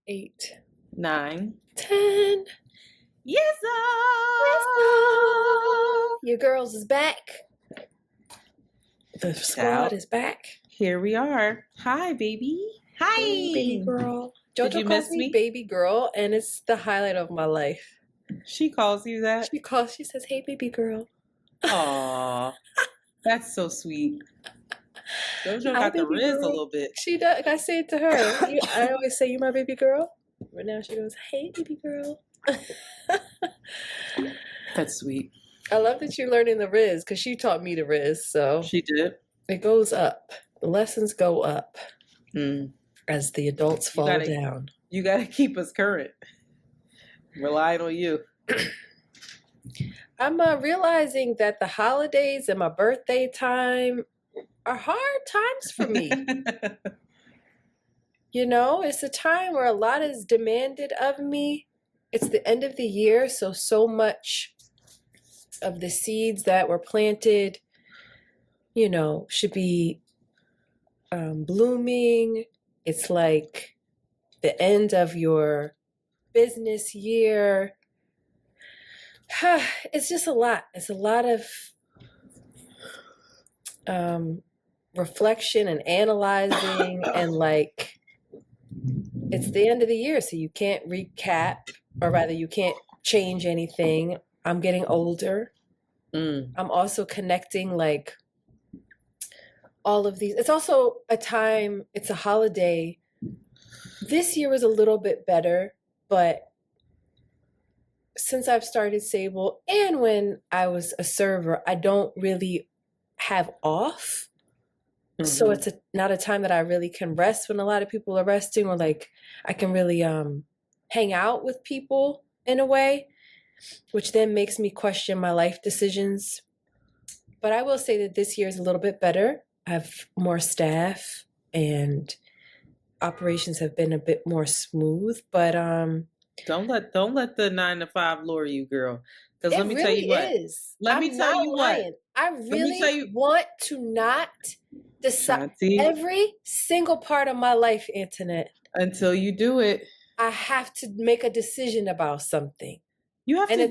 8, 9, 10. Yes, Your girls is back. The squad is back. Here we are. Hi, baby. Hi, hey, baby girl. JoJo Did you calls miss me me? baby girl, and it's the highlight of my life. She calls you that? She says, "Hey, baby girl." Aw, that's so sweet. JoJo Hi, got the baby riz a girl. little bit. She does. I say it to her. I always say, "You my baby girl." But now she goes, "Hey, baby girl." That's sweet. I love that you're learning the Riz because she taught me the Riz. So She did. it goes up. The lessons go up Mm. as the adults fall down. You got to keep us current. Relying on you. I'm realizing that the holidays and my birthday time are hard times for me. You know, it's a time where a lot is demanded of me. It's the end of the year, so much of the seeds that were planted, you know, should be blooming. It's like the end of your business year. It's just a lot. It's a lot of reflection and analyzing, and like it's the end of the year, so you can't recap, or rather you can't change anything. I'm getting older. I'm also connecting like all of these. It's also a time, it's a holiday. This year was a little bit better, but since I've started Sable and when I was a server, I don't really have off. Mm-hmm. So it's not a time that I really can rest when a lot of people are resting, or like I can really hang out with people in a way, which then makes me question my life decisions. But I will say that this year is a little bit better. I have more staff and operations have been a bit more smooth, but don't let the 9 to 5 lure you, girl. Because let me tell you what. Let me tell you what. I really want to not decide every single part of my life, Antoinette. Until you do it. I have to make a decision about something. You have to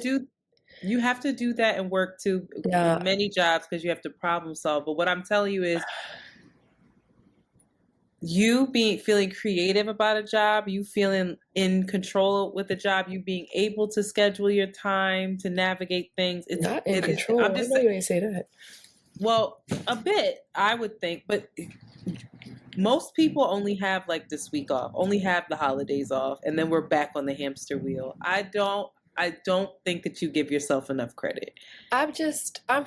do that and work too. Many jobs, because you have to problem solve. But what I'm telling you is, you feeling creative about a job, you feeling in control with the job, you being able to schedule your time to navigate things. It's not in control. I know you ain't say that. Well, a bit, I would think, but most people only have like this week off, only have the holidays off, and then we're back on the hamster wheel. I don't think that you give yourself enough credit. I'm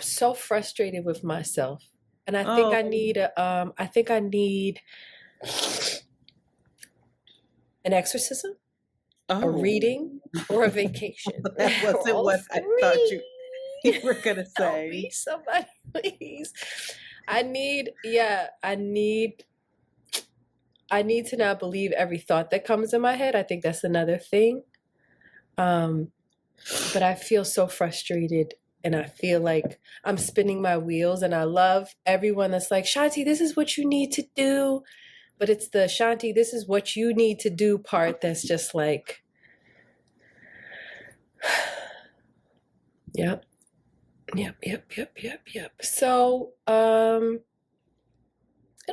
so frustrated with myself. And I think I need an exorcism, a reading, or a vacation. That wasn't what I thought you were going to say. Help me, somebody, please. I need to not believe every thought that comes in my head. I think that's another thing. But I feel so frustrated, and I feel like I'm spinning my wheels, and I love everyone that's like, Shanti, this is what you need to do. But it's the Shanti, this is what you need to do part that's just like, yep. So, it'll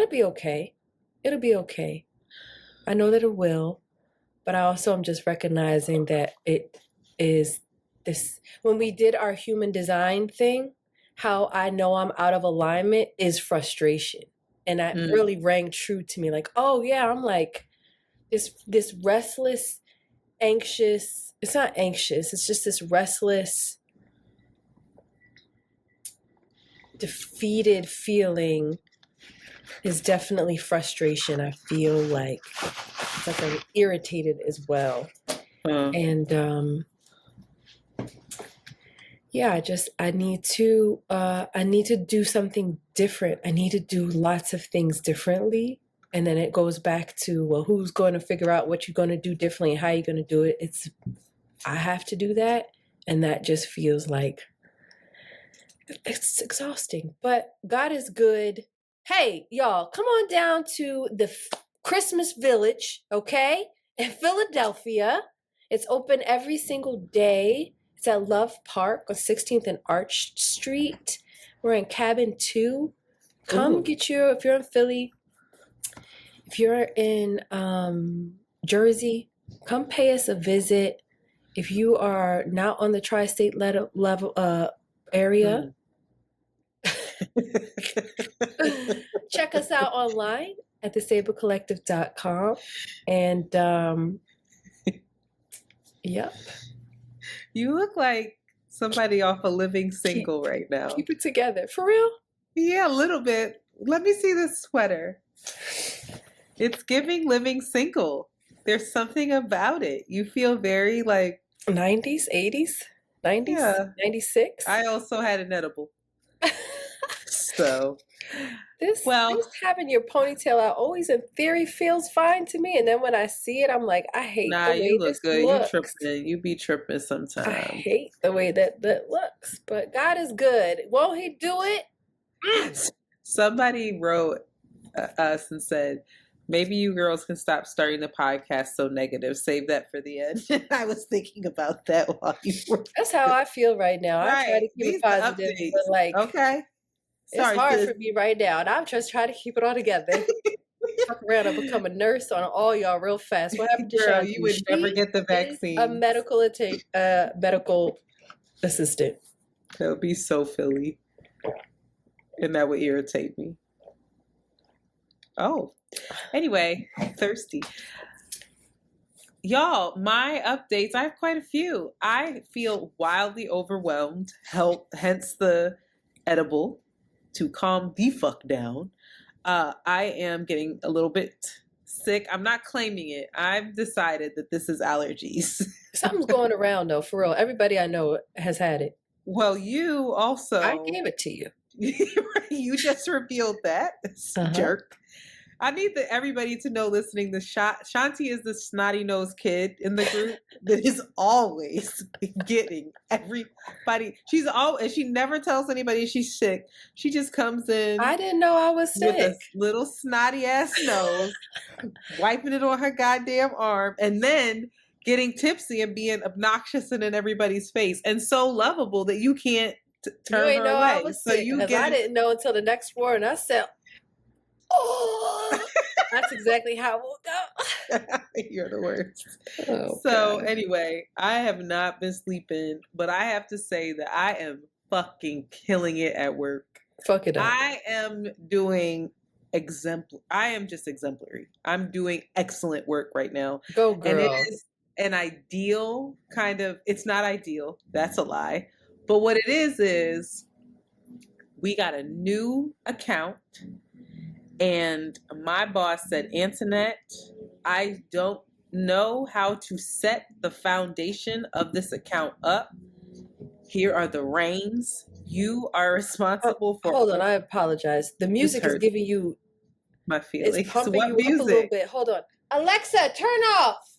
be okay. It'll be okay. I know that it will, but I also am just recognizing that it is this, when we did our human design thing, how I know I'm out of alignment is frustration. And that really rang true to me. Like, oh yeah, I'm like this restless, anxious, it's not anxious, it's just this restless, defeated feeling is definitely frustration. I feel like it's like I'm irritated as well. And yeah, I need to do something different. I need to do lots of things differently. And then it goes back to, well, who's going to figure out what you're going to do differently and how you're going to do it? I have to do that. And that just feels like it's exhausting. But God is good. Hey, y'all, come on down to the Christmas Village, okay? in Philadelphia. It's open every single day. It's at Love Park on 16th and Arch Street. We're in cabin 2. Come get your, if you're in Philly, if you're in Jersey, come pay us a visit. If you are not on the tri-state level area, check us out online at thesablecollective.com. And yep. You look like somebody off a Living Single right now. Keep it together. For real? Yeah, a little bit. Let me see this sweater. It's giving Living Single. There's something about it. You feel very like 90s, 80s, 90s, yeah. 96. I also had an edible. So this having your ponytail out always in theory feels fine to me, and then when I see it, I'm like, I hate the way you look this good. looks. You tripping. You be tripping sometimes. I hate the way that looks, but God is good. Won't He do it? Somebody wrote us and said, maybe you girls can stop starting the podcast so negative. Save that for the end. I was thinking about that while you were. That's how I feel right now. Right. I try to keep it positive, but like, okay. Sorry, it's hard for me right now, and I'm just trying to keep it all together. Fuck around and become a nurse on all y'all real fast. What happened to Girl, Shanti? you would never get the vaccine. A medical assistant. That would be so Philly. And that would irritate me. Oh. Anyway, thirsty. Y'all, my updates, I have quite a few. I feel wildly overwhelmed, hence the edible to calm the fuck down. I am getting a little bit sick. I'm not claiming it. I've decided that this is allergies. Something's going around though, for real. Everybody I know has had it. Well, you also. I gave it to you. You just revealed that, jerk. I need everybody to know listening, Shanti is the snotty-nosed kid in the group that is always getting everybody. And she never tells anybody she's sick. She just comes in. I didn't know I was sick. With a little snotty-ass nose, wiping it on her goddamn arm, and then getting tipsy and being obnoxious and in everybody's face, and so lovable that you can't turn her away. I was sick, I didn't know until the next morning. I said, oh, that's exactly how it will go. You're the worst. Oh, so anyway, I have not been sleeping, but I have to say that I am fucking killing it at work. Fuck it up. I am doing I am just exemplary. I'm doing excellent work right now. Go girl. And it is an ideal kind of, it's not ideal. That's a lie. But what it is we got a new account. And my boss said, Antoinette, I don't know how to set the foundation of this account up. Here are the reins. You are responsible for. Hold on, I apologize. The music is giving you my feelings. It's pumping you up a little bit. Hold on, Alexa, turn off.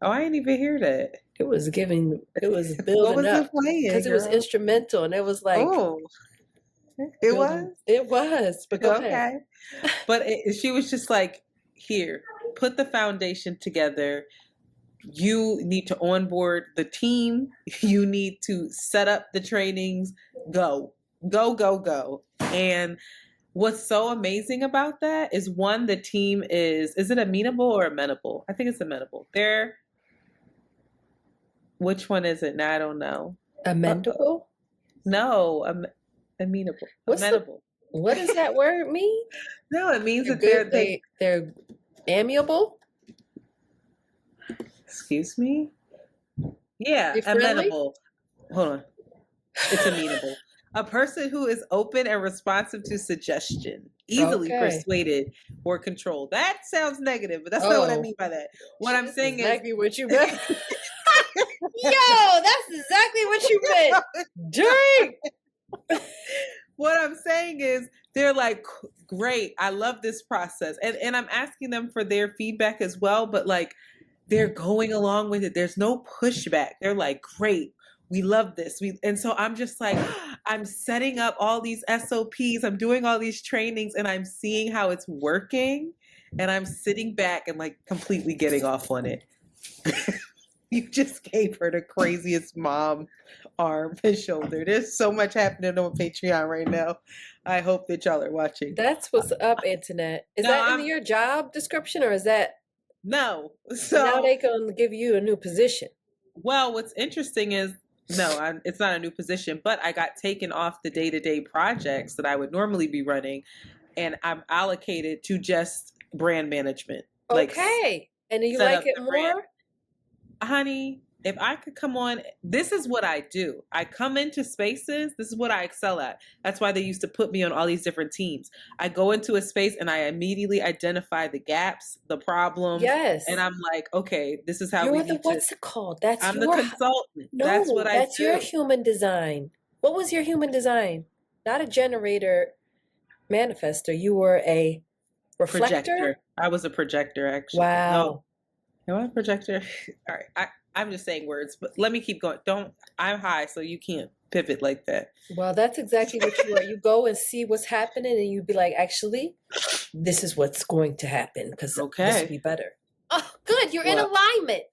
Oh, I didn't even hear that. It was building what was up because it was instrumental, and it was like, oh. It was? But go ahead. But she was just like, here, put the foundation together. You need to onboard the team. You need to set up the trainings. Go. And what's so amazing about that is, one, the team is it amenable or amenable? I think it's amenable. Which one is it? Now I don't know. Amendable? No, amenable. Amenable. What does that word mean? No, it means that they're amiable. Excuse me? Yeah, amenable. Hold on. It's amenable. A person who is open and responsive to suggestion, easily persuaded or controlled. That sounds negative, but that's not what I mean by that. What I'm saying is exactly what you meant. Yo, that's exactly what you meant. Drink. What I'm saying is, they're like, great, I love this process. And I'm asking them for their feedback as well, but like, they're going along with it. There's no pushback. They're like, great, we love this. And so I'm just like, I'm setting up all these SOPs. I'm doing all these trainings, and I'm seeing how it's working. And I'm sitting back and like completely getting off on it. You just gave her the craziest mom arm and shoulder. There's so much happening on Patreon right now. I hope that y'all are watching. That's what's up, Antoinette. Is No, that in I'm your job description, or is that no. now So they gonna give you a new position? well, what's interesting is it's not a new position, but I got taken off the day-to-day projects that I would normally be running, and I'm allocated to just brand management. Like Okay. And do you set like up it the brand. more? Honey, if I could come on, this is what I do. I come into spaces. This is what I excel at. That's why they used to put me on all these different teams. I go into a space and I immediately identify the gaps, the problems, Yes. and I'm like, okay, this is how You're we the need to. what's it called? That's I'm the your consultant. no. That's what I That's do. your human design. What was your human design? Not a generator manifester. You were a reflector. Projector. I was a projector, actually. Wow. No, I'm a projector. All right. I'm just saying words, but let me keep going. I'm high, so you can't pivot like that. Well, that's exactly what you are. You go and see what's happening, and you be like, actually, this is what's going to happen because this Okay. will be better. Oh, good. You're in Well, alignment.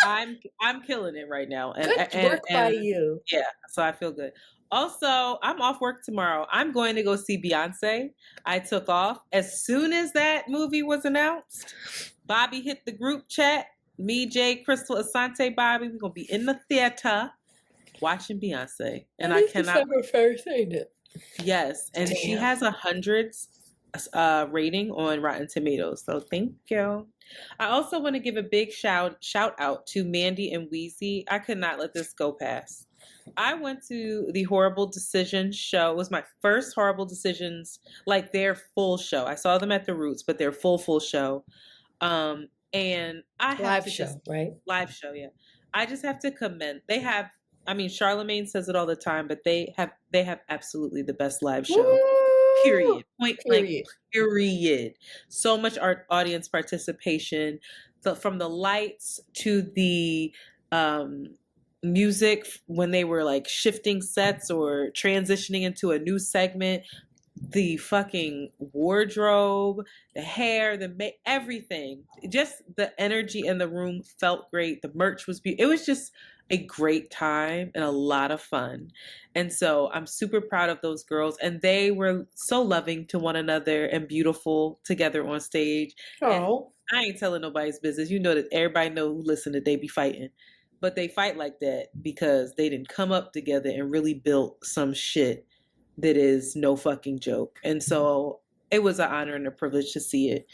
I'm killing it right now. And, Good work by you. Yeah, so I feel good. Also, I'm off work tomorrow. I'm going to go see Beyonce. I took off. As soon as that movie was announced, Bobby hit the group chat. Me, Jay, Crystal, Asante, Bobby, we're going to be in the theater watching Beyonce. And I cannot. December 1st, ain't it? Yes. And she Damn. has 100 rating on Rotten Tomatoes. So thank you. I also want to give a big shout out to Mandy and Wheezy. I could not let this go past. I went to the Horrible Decisions show. It was my first Horrible Decisions, like their full show. I saw them at the Roots, but their full show. And I have Live to show, just right? live show, yeah. I just have to commend. They have, I mean, Charlemagne says it all the time, but they have absolutely the best live show. Woo! Period. Point blank. Period. Period. So much audience participation, from the lights to the music when they were like shifting sets or transitioning into a new segment, the fucking wardrobe, the hair, everything. Just the energy in the room felt great. The merch was beautiful. It was just a great time and a lot of fun. And so I'm super proud of those girls. And they were so loving to one another and beautiful together on stage. Oh. And I ain't telling nobody's business. You know that everybody know who listen that they be fighting. But they fight like that because they didn't come up together and really built some shit that is no fucking joke. And so it was an honor and a privilege to see it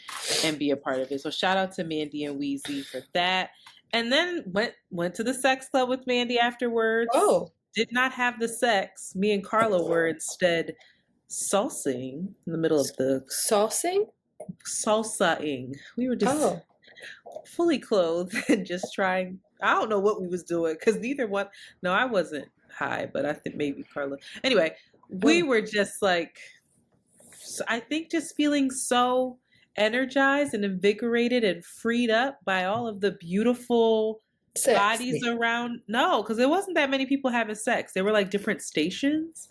and be a part of it. So shout out to Mandy and Wheezy for that. And then went to the sex club with Mandy afterwards. Oh. Did not have the sex. Me and Carla were instead salsing in the middle of the Saucing? Salsaing. We were just fully clothed and just trying. I don't know what we was doing because neither one. No, I wasn't high, but I think maybe Carla. Anyway, we were just like, I think just feeling so energized and invigorated and freed up by all of the beautiful bodies around. No, because there wasn't that many people having sex. There were like different stations,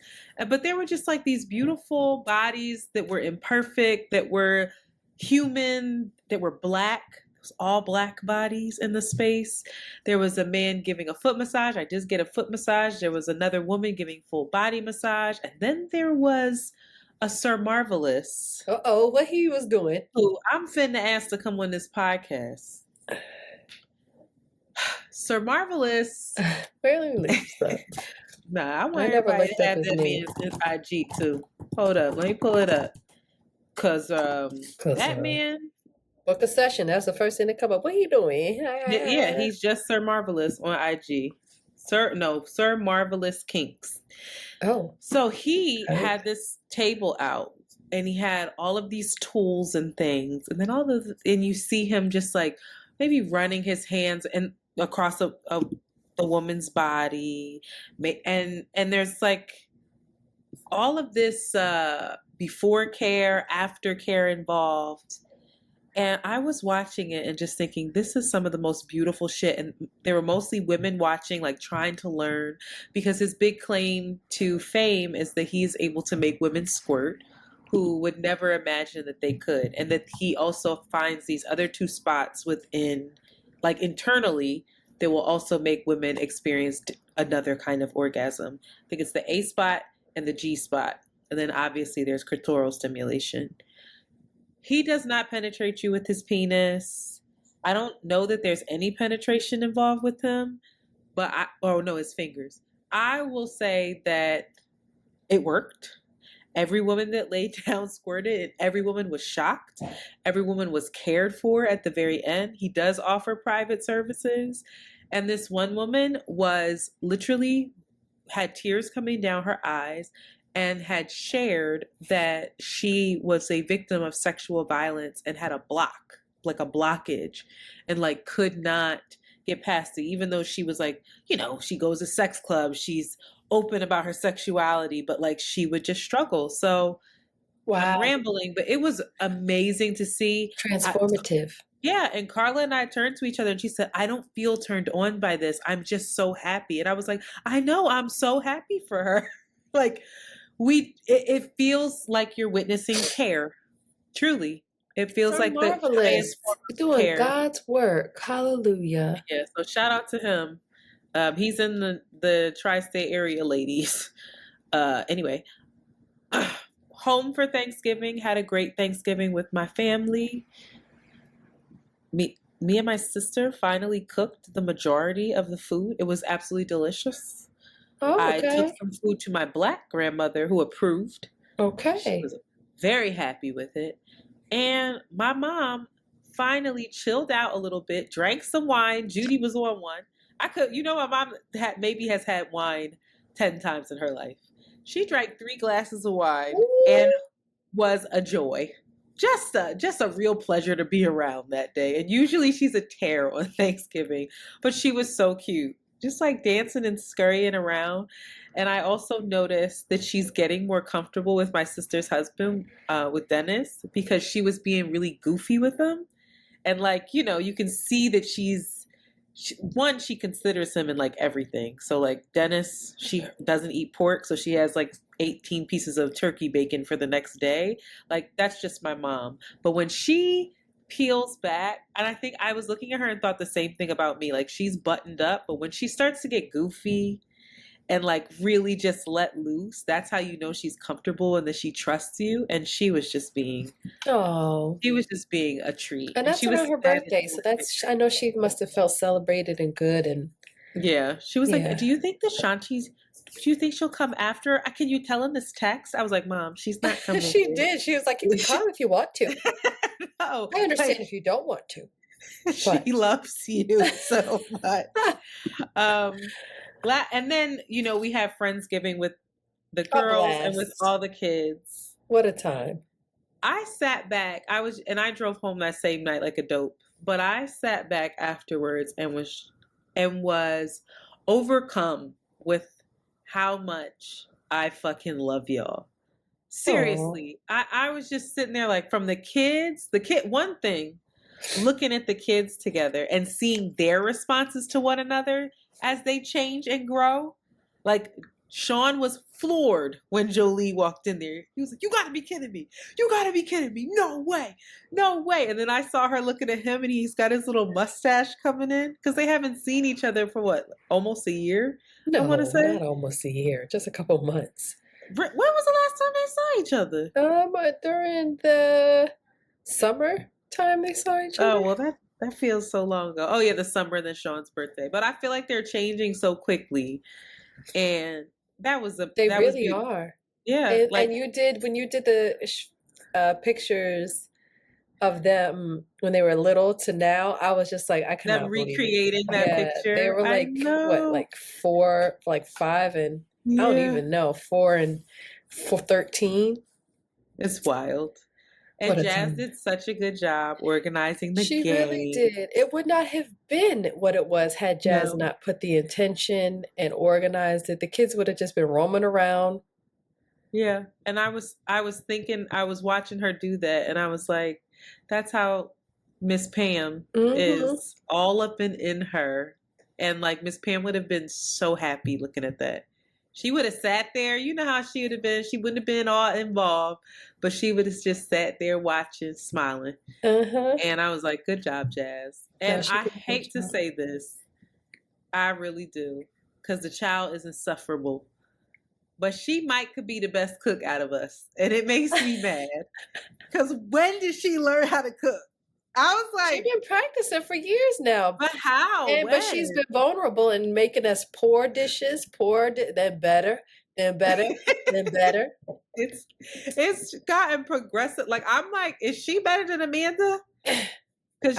but there were just like these beautiful bodies that were imperfect, that were human, that were black. It was all black bodies in the space. There was a man giving a foot massage. I just get a foot massage. There was another woman giving full body massage. And then there was a Sir Marvelous. Uh-oh, what he was doing. Who I'm finna ask to come on this podcast. Sir Marvelous. Nah, I want everybody to have that man's IG too. Hold up, let me pull it up. Cause that man. Book a session. That's the first thing to come up. What are you doing? Yeah, he's just Sir Marvelous on IG. Sir Marvelous Kinks. Oh. So he had this table out and he had all of these tools and things. And then and you see him just like maybe running his hands and across a woman's body. And there's like all of this before care, after care involved. And I was watching it and just thinking, this is some of the most beautiful shit. And there were mostly women watching, like trying to learn, because his big claim to fame is that he's able to make women squirt who would never imagine that they could. And that he also finds these other two spots within like internally, they will also make women experience another kind of orgasm. I think it's the A spot and the G spot. And then obviously there's clitoral stimulation. He does not penetrate you with his penis. I don't know that there's any penetration involved with him, but his fingers. I will say that it worked. Every woman that laid down squirted, and every woman was shocked. Every woman was cared for at the very end. He does offer private services. And this one woman was literally had tears coming down her eyes and had shared that she was a victim of sexual violence and had a block, like a blockage, and like could not get past it, even though she was like, she goes to sex clubs, she's open about her sexuality, but like she would just struggle. So Wow. I'm rambling, but it was amazing to see. Transformative. Yeah. And Carla and I turned to each other and she said, I don't feel turned on by this. I'm just so happy. And I was like, I know, I'm so happy for her. Like it feels like you're witnessing care. Truly. It feels like marvelous. The highest form of doing care. God's work. Hallelujah. Yeah. So shout out to him. He's in the tri-state area, ladies. Anyway, home for Thanksgiving. Had a great Thanksgiving with my family. Me and my sister finally cooked the majority of the food. It was absolutely delicious. Oh, okay. I took some food to my Black grandmother who approved. Okay. She was very happy with it. And my mom finally chilled out a little bit, drank some wine. Judy was on one. My mom has had wine 10 times in her life. She drank 3 glasses of wine. Ooh. And was a joy. Just a real pleasure to be around that day. And usually she's a tear on Thanksgiving, but she was so cute, just like dancing and scurrying around. And I also noticed that she's getting more comfortable with my sister's husband, with Dennis, because she was being really goofy with him. And like, you can see that she considers him in like everything. So like Dennis, she doesn't eat pork, so she has like 18 pieces of turkey bacon for the next day. Like that's just my mom. But when she peels back, and I think I was looking at her and thought the same thing about me. Like she's buttoned up, but when she starts to get goofy and like really just let loose, that's how you know she's comfortable and that she trusts you. And she was just being a treat. And that's around her birthday, so I know she must have felt celebrated and good. And yeah, she was like, do you think she'll come after? Can you tell in this text? I was like, Mom, she's not coming. She did. She was like, you can come if you want to. No, I understand if you don't want to. But. She loves you so much. And then, we have Friendsgiving with the girls and with all the kids. What a time. I sat back. I drove home that same night like a dope. But I sat back afterwards and was overcome with how much I fucking love y'all. Seriously. I was just sitting there like from one thing, looking at the kids together and seeing their responses to one another as they change and grow. Like Sean was floored when Jolie walked in there. He was like, you gotta be kidding me. You gotta be kidding me. No way. No way. And then I saw her looking at him and he's got his little mustache coming in because they haven't seen each other for what, almost a year? No, I want to say. Not almost a year, just a couple months. When was the last time they saw each other? During the summer time they saw each other. Oh, well, that feels so long ago. Oh, yeah, the summer and then Sean's birthday. But I feel like they're changing so quickly. And they really are. Yeah. And when you did the pictures of them when they were little to now, I was just like, I cannot believe recreating that picture. They were like, what, like 4, like 5 and I don't even know, 4 and 13. It's wild. And Jazz did such a good job organizing the game. She really did. It would not have been what it was had Jazz not put the intention and organized it. The kids would have just been roaming around. Yeah. And I was thinking, I was watching her do that and I was like, that's how Miss Pam is, all up in her. And like Miss Pam would have been so happy looking at that. She would have sat there. You know how she would have been. She wouldn't have been all involved, but she would have just sat there watching, smiling. And I was like, good job, Jazz. And I hate to say this. I really do. Because the child is insufferable. But she could be the best cook out of us. And it makes me mad. Because when did she learn how to cook? I was like, she's been practicing for years now. But how? But she's been vulnerable in making us pour dishes, then better, then better, then better. It's gotten progressive. Like, I'm like, is she better than Amanda? Because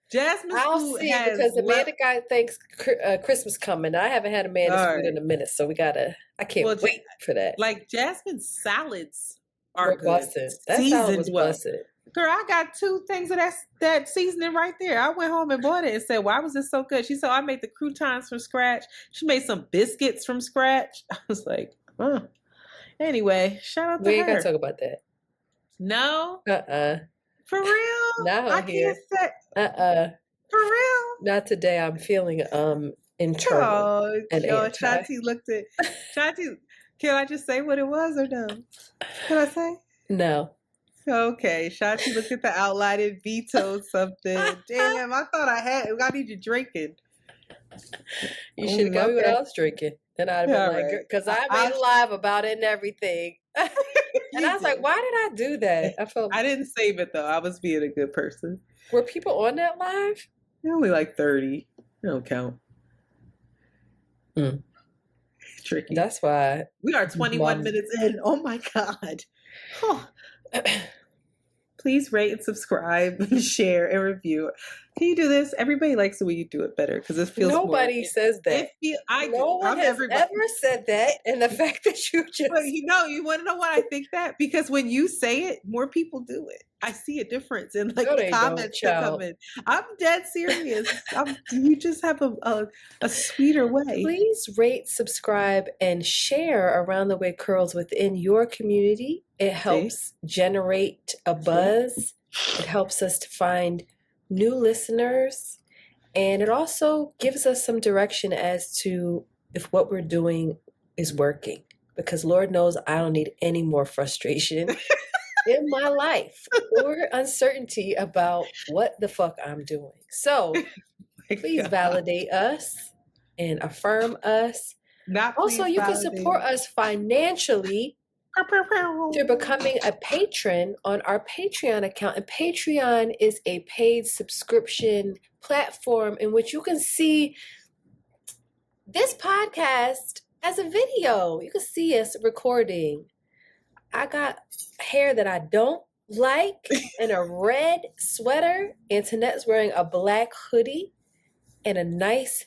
Jasmine's I'll food see has because Amanda got Christmas coming. I haven't had Amanda's food in a minute, so I can't wait for that. Like, Jasmine's salads are good. Busted. That salad was busted. Girl, I got 2 things of that seasoning right there. I went home and bought it and said, why was it so good? She said, I made the croutons from scratch. She made some biscuits from scratch. I was like, huh. Anyway, shout out to her. We ain't gonna talk about that. No? For real? No, I can't say. For real? Not today. I'm feeling internal. Shanti looked at Shanti. Can I just say what it was or no? Can I say? No. Okay, Shanti looked at the outline and vetoed something. Damn, I thought I need you drinking. You should have got me what I was drinking. Then I'd have been like, because I made a live about it and everything. And I was like, why did I do that? I didn't save it though. I was being a good person. Were people on that live? Only like 30. They don't count. Tricky. That's why. We are 21 minutes in. Oh my God. Oh. Please rate and subscribe and share and review. Can you do this? Everybody likes it when you do it better because it feels Nobody says that. No one has ever said that. And the fact that you just... But you want to know why I think that? Because when you say it, more people do it. I see a difference in the comments that come in. I'm dead serious. You just have a sweeter way. Please rate, subscribe, and share Around the Way Curls within your community. It helps generate a buzz. It helps us to find new listeners. And it also gives us some direction as to if what we're doing is working. Because Lord knows I don't need any more frustration in my life or uncertainty about what the fuck I'm doing. So please validate us and affirm us. Also, you can support us financially through becoming a patron on our Patreon account. And Patreon is a paid subscription platform in which you can see this podcast as a video. You can see us recording. I got hair that I don't like and a red sweater. Antoinette's wearing a black hoodie and a nice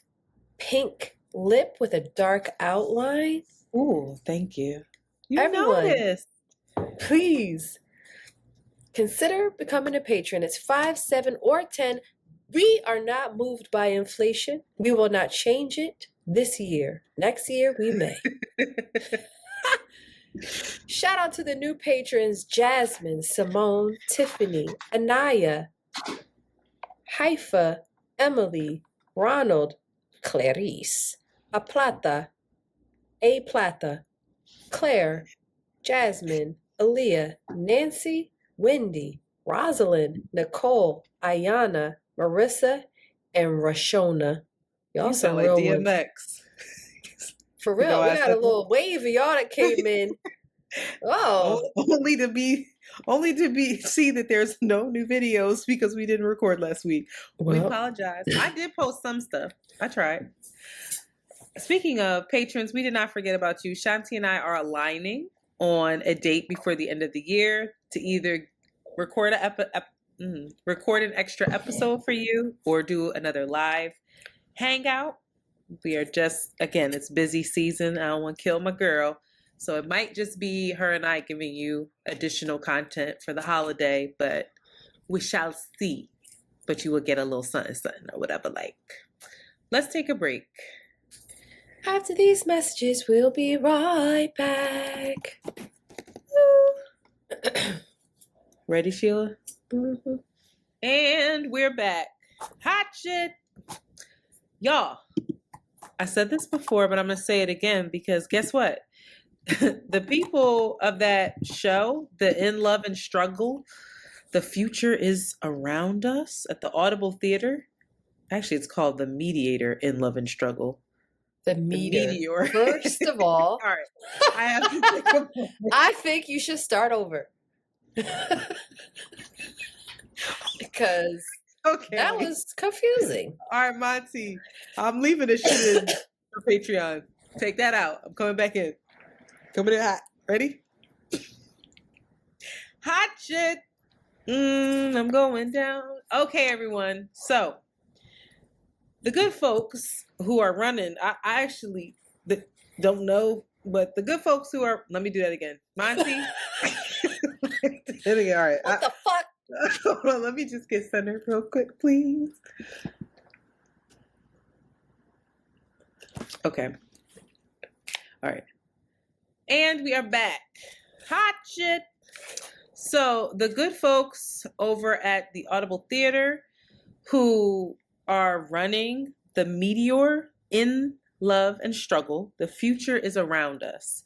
pink lip with a dark outline. Ooh, thank you. Everyone, noticed. Please consider becoming a patron. It's $5, $7, or $10. We are not moved by inflation. We will not change it this year. Next year, we may. Shout out to the new patrons: Jasmine, Simone, Tiffany, Anaya, Haifa, Emily, Ronald, Clarice, A Plata, Claire, Jasmine, Aaliyah, Nancy, Wendy, Rosalind, Nicole, Ayana, Marissa, and Rashona. Y'all some real DMX. Ones. For real, we got a little wave of y'all that came in. Oh, only to see that there's no new videos because we didn't record last week. Well, we apologize. I did post some stuff. I tried. Speaking of patrons, we did not forget about you. Shanti and I are aligning on a date before the end of the year to either record an extra episode for you or do another live hangout. We are it's busy season. I don't want to kill my girl. So it might just be her and I giving you additional content for the holiday, but we shall see. But you will get a little something or whatever. Let's take a break. After these messages, we'll be right back. Ready, Sheila? Mm-hmm. And we're back. Hot shit. Y'all, I said this before, but I'm going to say it again because guess what? The people of that show, the In Love and Struggle, The Future is Around Us at the Audible Theater. Actually, it's called The Mediator, In Love and Struggle. The The meteor. Meteor. First of all, All right. I have to take a moment. I think you should start over. Because Okay. that was confusing. All right, Monty. I'm leaving this shit in for Patreon. Take that out. I'm coming back in. Coming in hot. Ready? Hot shit. I'm going down. Okay, everyone. So, the good folks who are running, I actually don't know, but the good folks who are, let me do that again. Monty. All right. What the fuck? Hold on, let me just get centered real quick, please. Okay. All right. And we are back. Hot shit. So the good folks over at the Audible Theater who are running the Meteor in Love and Struggle, The Future is Around Us.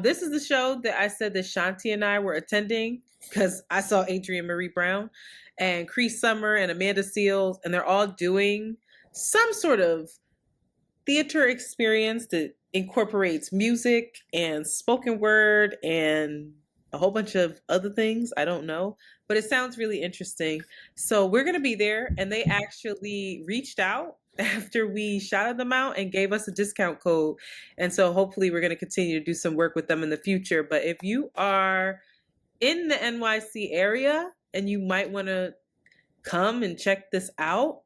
This is the show that I said that Shanti and I were attending because I saw Adrienne Maree Browne and Cree Summer and Amanda Seales, and they're all doing some sort of theater experience that incorporates music and spoken word and a whole bunch of other things. I don't know, but it sounds really interesting. So we're going to be there, and they actually reached out after we shouted them out and gave us a discount code. And so hopefully we're going to continue to do some work with them in the future. But if you are in the NYC area and you might want to come and check this out,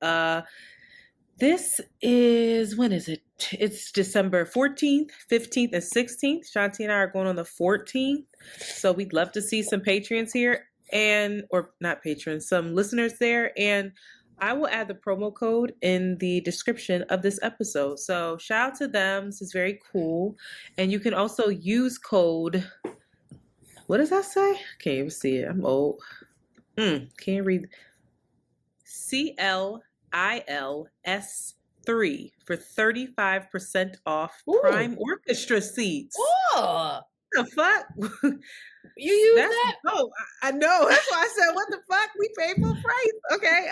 this is, when is it? It's December 14th, 15th, and 16th. Shanti and I are going on the 14th. So we'd love to see some patrons here or not patrons, some listeners there. And I will add the promo code in the description of this episode. So shout out to them. This is very cool. And you can also use code, what does that say? Can't even see it. I'm old. Can't read. CLILS3 for 35% off Prime Orchestra seats. Oh, What the fuck? you use that? Oh, I know. That's why I said, what the fuck? We paid full price. Okay.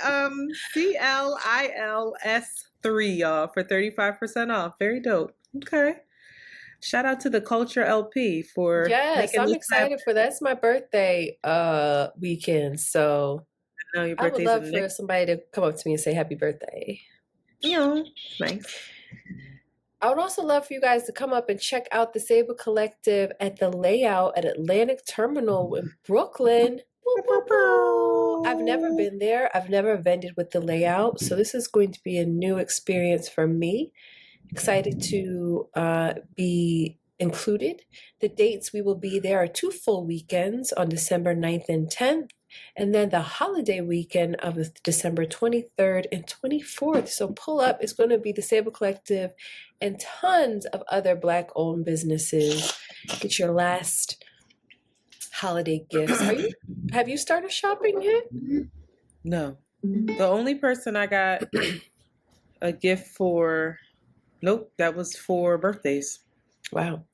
CLILS3, y'all, for 35% off. Very dope. Okay. Shout out to the Culture LP for Yes, I'm excited happen. for that's my birthday weekend. So No, your I would birthday's love in for somebody to come up to me and say happy birthday. Nice. I would also love for you guys to come up and check out the Saber Collective at the Layout at Atlantic Terminal in Brooklyn. Woo, woo, woo. I've never been there. I've never vended with the Layout. So this is going to be a new experience for me. Excited to be included. The dates we will be there are 2 full weekends on December 9th and 10th. And then the holiday weekend of December 23rd and 24th. So pull up. It's going to be the Saber Collective and tons of other Black-owned businesses. Get your last holiday gifts. Have you started shopping yet? No. The only person I got a gift for, nope, that was for birthdays. Wow.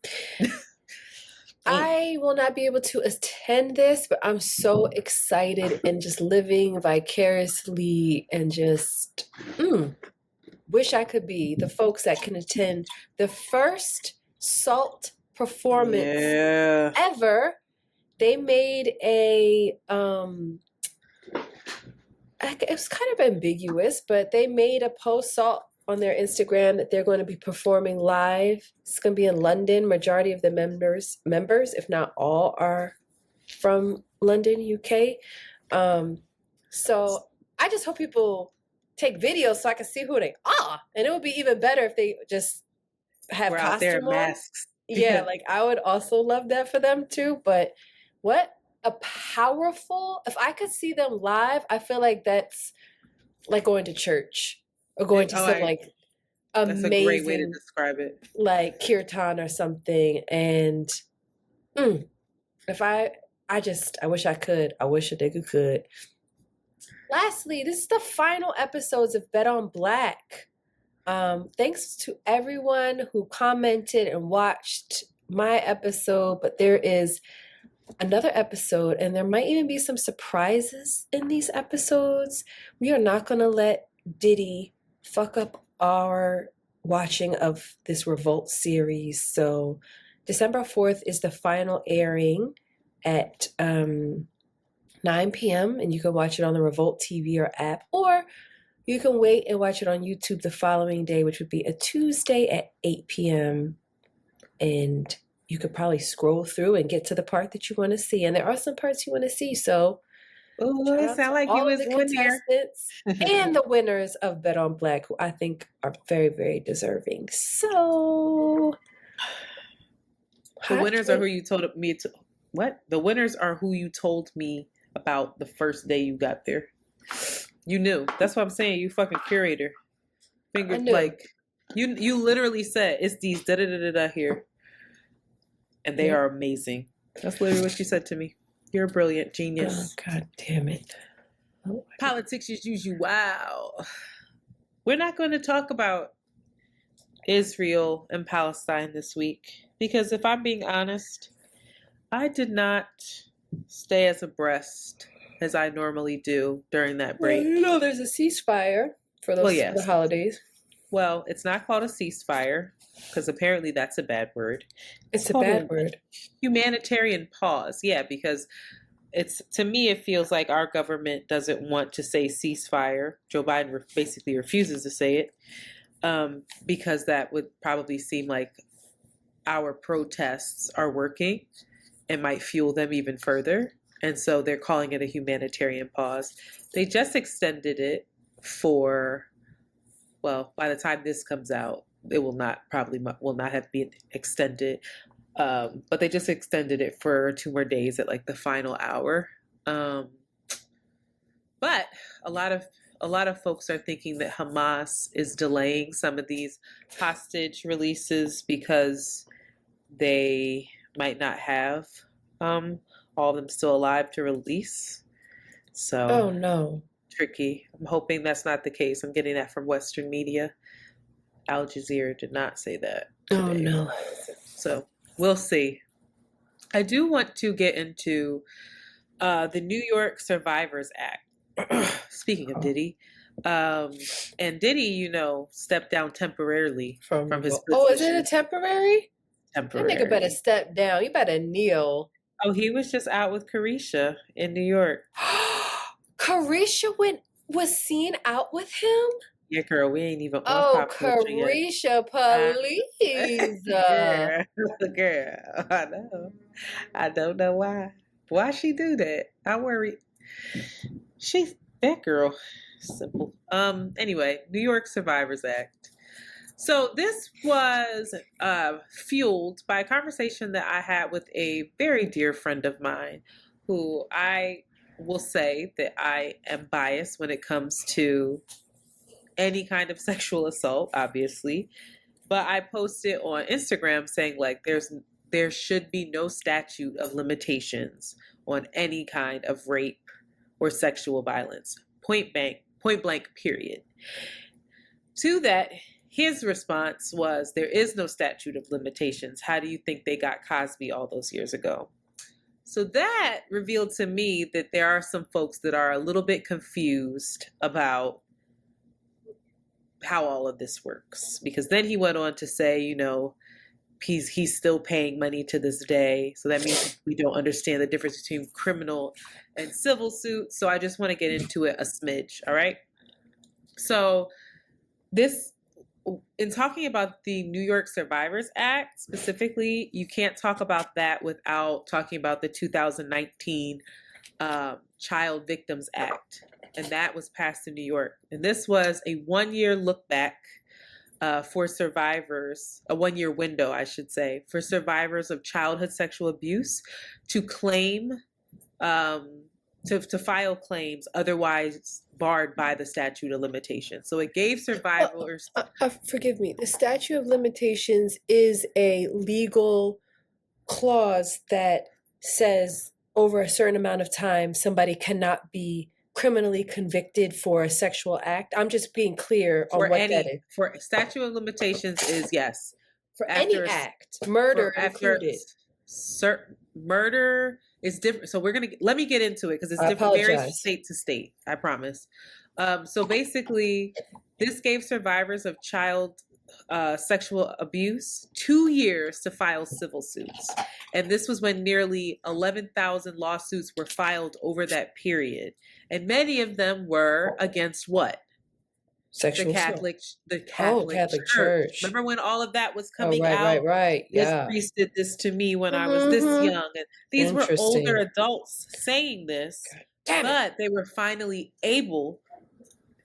I will not be able to attend this, but I'm so excited and just living vicariously and just wish I could be the folks that can attend the first SALT performance ever. They made it was kind of ambiguous, but they made a post SALT on their Instagram that they're going to be performing live. It's going to be in London. Majority of the members, if not all, are from London, UK. So I just hope people take videos so I can see who they are. And it would be even better if they just have costume on. Masks. Yeah, like I would also love that for them too. But what a powerful, if I could see them live, I feel like that's like going to church. Or going to some like amazing, that's a great way to describe it. Like kirtan or something. And if I wish I could. I wish a nigga could. Lastly, this is the final episodes of Bet on Black. Thanks to everyone who commented and watched my episode, but there is another episode, and there might even be some surprises in these episodes. We are not going to let Diddy fuck up our watching of this Revolt series. So December 4th is the final airing at 9 p.m. and you can watch it on the Revolt TV or app, or you can wait and watch it on YouTube the following day, which would be a Tuesday at 8 p.m. And you could probably scroll through and get to the part that you want to see. And there are some parts you want to see. So Oh, it sounds like you was the on there. contestants and the winners of Bet on Black, who I think are very, very deserving. So the winners are who you told me to. What? The winners are who you told me about the first day you got there. You knew. That's what I'm saying. You fucking curator. Fingers like you literally said it's these da da da da da here. And they are amazing. That's literally what you said to me. You're a brilliant genius. Oh, God damn it. Oh, Politics is usually wow. We're not going to talk about Israel and Palestine this week because if I'm being honest, I did not stay as abreast as I normally do during that break. Well, you know, there's a ceasefire for those for the holidays. Well, it's not called a ceasefire because apparently that's a bad word. It's a bad word. Humanitarian pause. Yeah, because it's, to me, it feels like our government doesn't want to say ceasefire. Joe Biden basically refuses to say it because that would probably seem like our protests are working and might fuel them even further. And so they're calling it a humanitarian pause. They just extended it for, well, by the time this comes out, it will not have been extended. But they just extended it for 2 more days at like the final hour. But a lot of folks are thinking that Hamas is delaying some of these hostage releases because they might not have all of them still alive to release. So oh no, tricky. I'm hoping that's not the case. I'm getting that from Western media. Al Jazeera did not say that today. Oh no. So we'll see. I do want to get into the New York Survivors Act. Speaking of Diddy, and Diddy, you know, stepped down temporarily from his position. Oh, is it a temporary? Temporary. That nigga better step down. You better kneel. Oh, he was just out with Carisha in New York. Carisha was seen out with him? Yeah, girl, we ain't even on pop culture Carisha, please. Girl, I know. I don't know why. Why she do that? I worry. That girl, simple. Anyway, New York Survivors Act. So this was fueled by a conversation that I had with a very dear friend of mine, who I will say that I am biased when it comes to any kind of sexual assault, obviously. But I posted on Instagram saying like there should be no statute of limitations on any kind of rape or sexual violence. Point blank, period. To that, his response was, there is no statute of limitations. How do you think they got Cosby all those years ago? So that revealed to me that there are some folks that are a little bit confused about how all of this works. Because then he went on to say, you know, he's still paying money to this day. So that means we don't understand the difference between criminal and civil suits. So I just want to get into it a smidge. All right. So in talking about the New York Survivors Act specifically, you can't talk about that without talking about the 2019 Child Victims Act. And that was passed in New York. And this was a 1-year look back for survivors, a 1-year window, I should say, for survivors of childhood sexual abuse to claim, to file claims otherwise barred by the statute of limitations. So it gave survivors... forgive me. The statute of limitations is a legal clause that says over a certain amount of time, somebody cannot be criminally convicted for a sexual act? I'm just being clear on what that is. For statute of limitations is yes. For any act, murder included. Certain murder is different. So let me get into it because it's different, varies state to state. I promise. So basically, this gave survivors of child sexual abuse 2 years to file civil suits, and this was when nearly 11,000 lawsuits were filed over that period, and many of them were against what? Sexual the Catholic Church. Remember when all of that was coming out? Right. This priest did this to me when I was this young. And these were older adults saying this, but they were finally able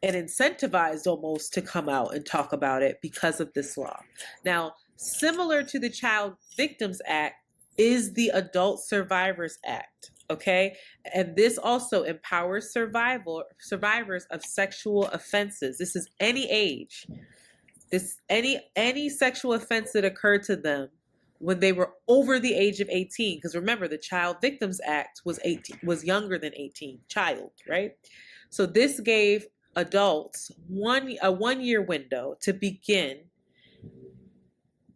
and incentivized almost to come out and talk about it because of this law. Now, similar to the Child Victims Act is the Adult Survivors Act. Okay. And this also empowers survivors of sexual offenses. This is any age. Any sexual offense that occurred to them when they were over the age of 18. Because remember, the Child Victims Act was younger than 18, child, right? So this gave adults a 1 year window to begin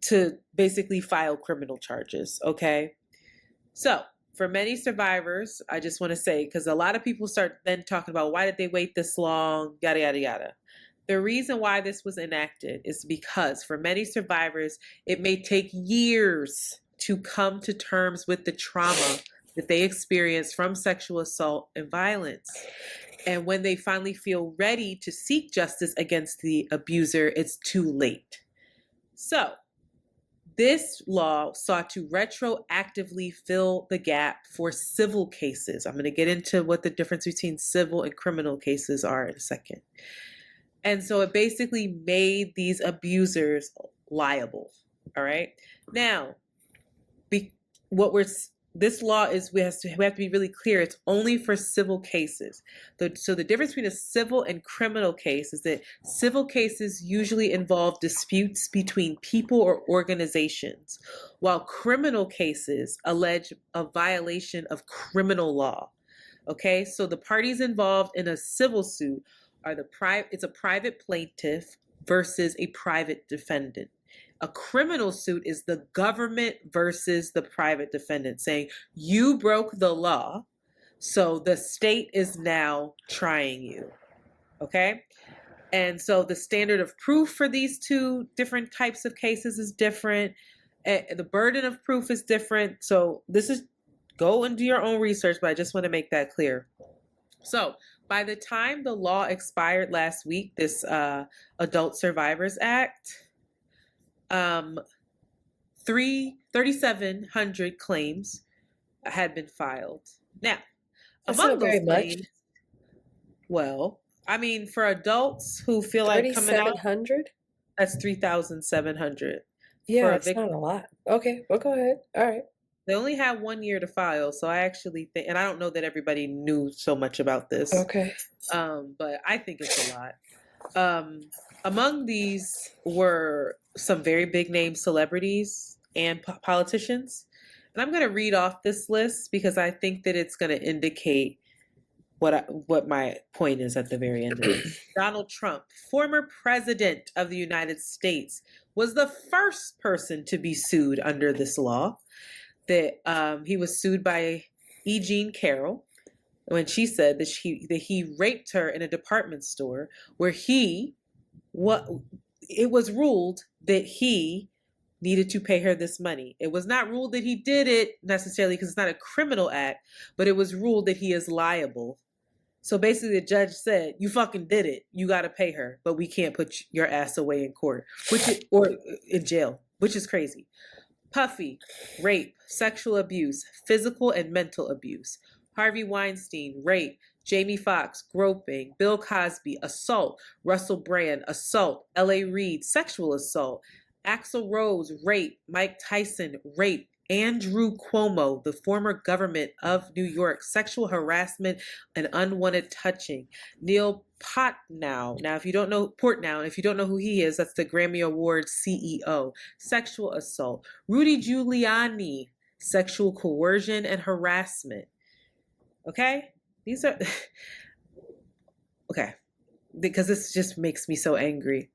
to basically file criminal charges. Okay. So for many survivors, I just want to say, because a lot of people start then talking about why did they wait this long, yada, yada, yada. The reason why this was enacted is because for many survivors, it may take years to come to terms with the trauma that they experienced from sexual assault and violence. And when they finally feel ready to seek justice against the abuser, it's too late. So this law sought to retroactively fill the gap for civil cases. I'm going to get into what the difference between civil and criminal cases are in a second. And so it basically made these abusers liable. All right. Now, this law is, we have to be really clear. It's only for civil cases. So the difference between a civil and criminal case is that civil cases usually involve disputes between people or organizations, while criminal cases allege a violation of criminal law. Okay, so the parties involved in a civil suit are it's a private plaintiff versus a private defendant. A criminal suit is the government versus the private defendant saying, you broke the law, so the state is now trying you. Okay? And so the standard of proof for these two different types of cases is different. The burden of proof is different. So go and do your own research, but I just want to make that clear. So by the time the law expired last week, this Adult Survivors Act, 3,700 claims had been filed. Now, that's among not very those much. claims, well, I mean, for adults who feel like coming out, 3,700? that's 3,700. Yeah, it's not a lot. Okay, well, go ahead. All right. They only have 1 year to file, so I actually think, and I don't know that everybody knew so much about this. Okay. But I think it's a lot. Among these were some very big name celebrities and politicians. And I'm going to read off this list because I think that it's going to indicate what my point is at the very end of it. Donald Trump, former president of the United States, was the first person to be sued under this law. That he was sued by E. Jean Carroll when she said that he raped her in a department store where it was ruled that he needed to pay her this money. It was not ruled that he did it necessarily because it's not a criminal act, but it was ruled that he is liable. So basically the judge said, you fucking did it. You got to pay her, but we can't put your ass away in court, or in jail, which is crazy. Puffy, rape, sexual abuse, physical and mental abuse. Harvey Weinstein, rape. Jamie Foxx, groping. Bill Cosby, assault. Russell Brand, assault. L.A. Reid, sexual assault. Axl Rose, rape. Mike Tyson, rape. Andrew Cuomo, the former governor of New York, sexual harassment and unwanted touching. Neil Portnow, if you don't know who he is, that's the Grammy Award CEO, sexual assault. Rudy Giuliani, sexual coercion and harassment. Okay? These are okay, because this just makes me so angry.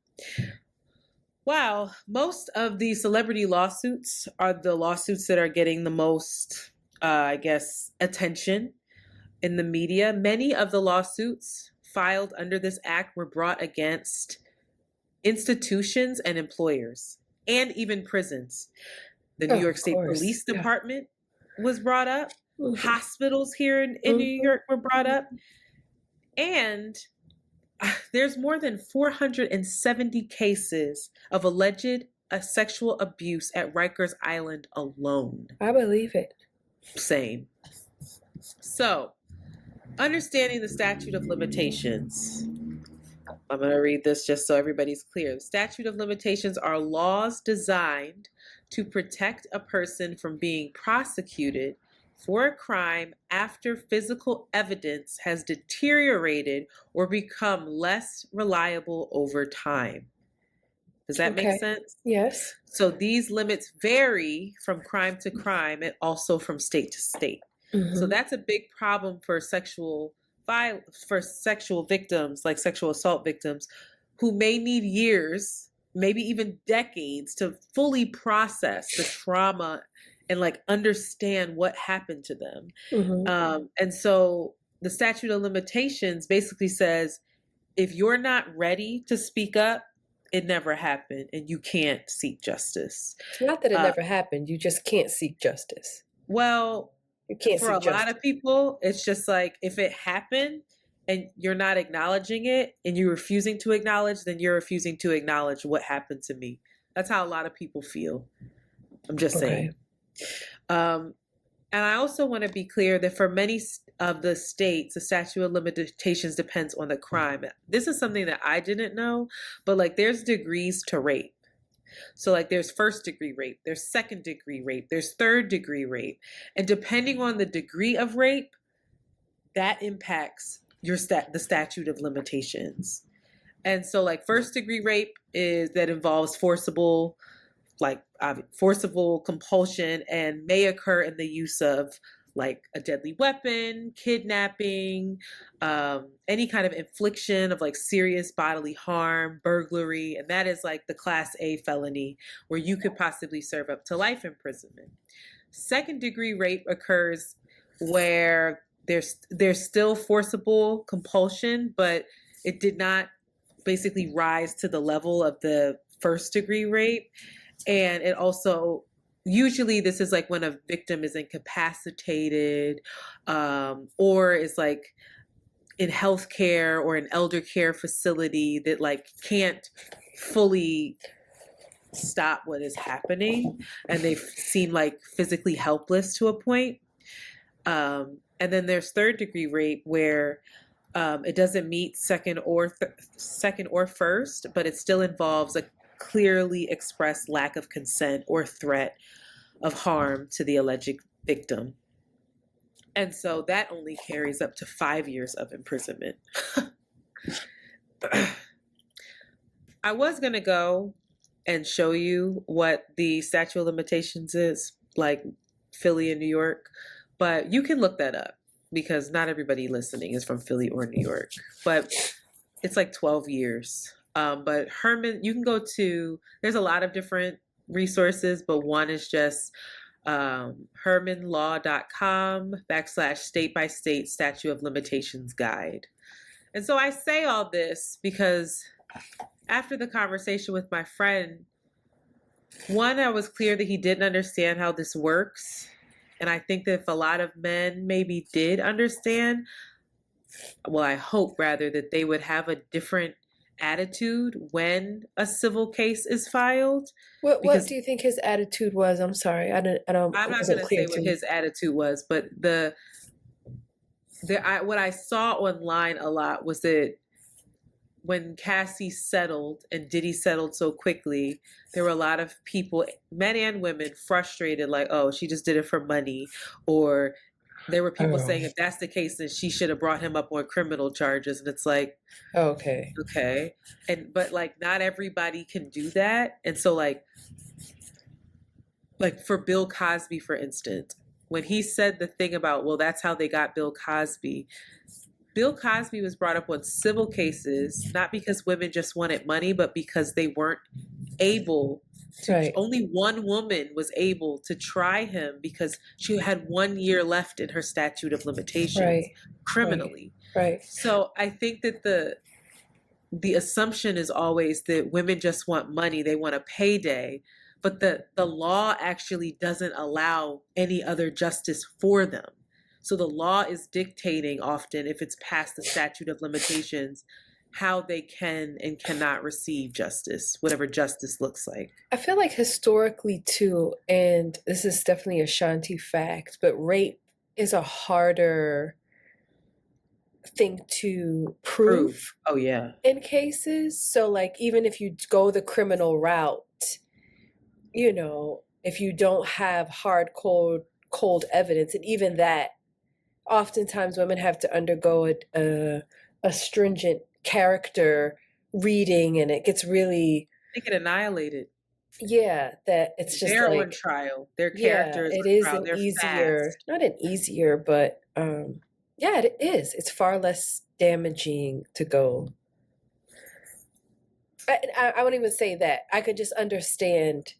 Wow, most of the celebrity lawsuits are the lawsuits that are getting the most, I guess, attention in the media. Many of the lawsuits filed under this act were brought against institutions and employers, and even prisons. The New York State Police Department was brought up. Hospitals here in New York were brought up. And there's more than 470 cases of alleged sexual abuse at Rikers Island alone. I believe it. Same. So, understanding the statute of limitations. I'm going to read this just so everybody's clear. The statute of limitations are laws designed to protect a person from being prosecuted for a crime after physical evidence has deteriorated or become less reliable over time. Does that make sense? Yes. So these limits vary from crime to crime and also from state to state. So that's a big problem for sexual victims, like sexual assault victims, who may need years, maybe even decades, to fully process the trauma and like understand what happened to them. And so the statute of limitations basically says, if you're not ready to speak up, it never happened and you can't seek justice. It's not that it never happened. You just can't seek justice. Well, you can't for a lot of people, it's just like, if it happened and you're not acknowledging it and you're refusing to acknowledge, then you're refusing to acknowledge what happened to me. That's how a lot of people feel. I'm just saying. And I also want to be clear that for many of the states, the statute of limitations depends on the crime. This is something that I didn't know, but like there's degrees to rape. So like there's first degree rape, there's second degree rape, there's third degree rape. And depending on the degree of rape, that impacts the statute of limitations. And so like first degree rape involves forcible compulsion and may occur in the use of like a deadly weapon, kidnapping, any kind of infliction of like serious bodily harm, burglary, and that is like the class A felony where you could possibly serve up to life imprisonment. Second degree rape occurs where there's still forcible compulsion, but it did not basically rise to the level of the first degree rape. And it also, usually this is like when a victim is incapacitated or is like in healthcare or an elder care facility that like can't fully stop what is happening and they seem like physically helpless to a point. And then there's third degree rape where it doesn't meet second or first, but it still involves a clearly expressed lack of consent or threat of harm to the alleged victim. And so that only carries up to 5 years of imprisonment. I was going to go and show you what the statute of limitations is, like Philly and New York, but you can look that up because not everybody listening is from Philly or New York, but it's like 12 years. But Herman, you can go to, there's a lot of different resources, but one is just hermanlaw.com/state-by-state statute of limitations guide. And so I say all this because after the conversation with my friend, one, I was clear that he didn't understand how this works. And I think that if a lot of men maybe did understand, well, I hope rather that they would have a different attitude when a civil case is filed. What do you think his attitude was? I'm sorry, I'm not going to say what his attitude was, but what I saw online a lot was that when Cassie settled and Diddy settled so quickly, there were a lot of people, men and women, frustrated, like, oh, she just did it for money, or there were people saying if that's the case, then she should have brought him up on criminal charges. And it's like, okay. But like, not everybody can do that. And so like for Bill Cosby, for instance, when he said the thing about, well, that's how they got Bill Cosby, Bill Cosby was brought up on civil cases, not because women just wanted money, but because they weren't able to, Right. only one woman was able to try him because she had 1 year left in her statute of limitations Right. criminally. Right. So I think that the assumption is always that women just want money, they want a payday, but the law actually doesn't allow any other justice for them. So the law is dictating often, if it's past the statute of limitations, how they can and cannot receive justice, whatever justice looks like. I feel like historically too, and this is definitely a Shanti fact, but rape is a harder thing to prove Oh yeah. in cases. So like even if you go the criminal route, you know, if you don't have hard cold evidence, and even that, oftentimes women have to undergo a stringent character reading, and it gets really, They get annihilated. yeah, that it's just They're on like, trial. Their yeah, characters it on is trial. an They're easier, fast. not an easier, but yeah, it is. It's far less damaging to go. I wouldn't even say that. I could just understand,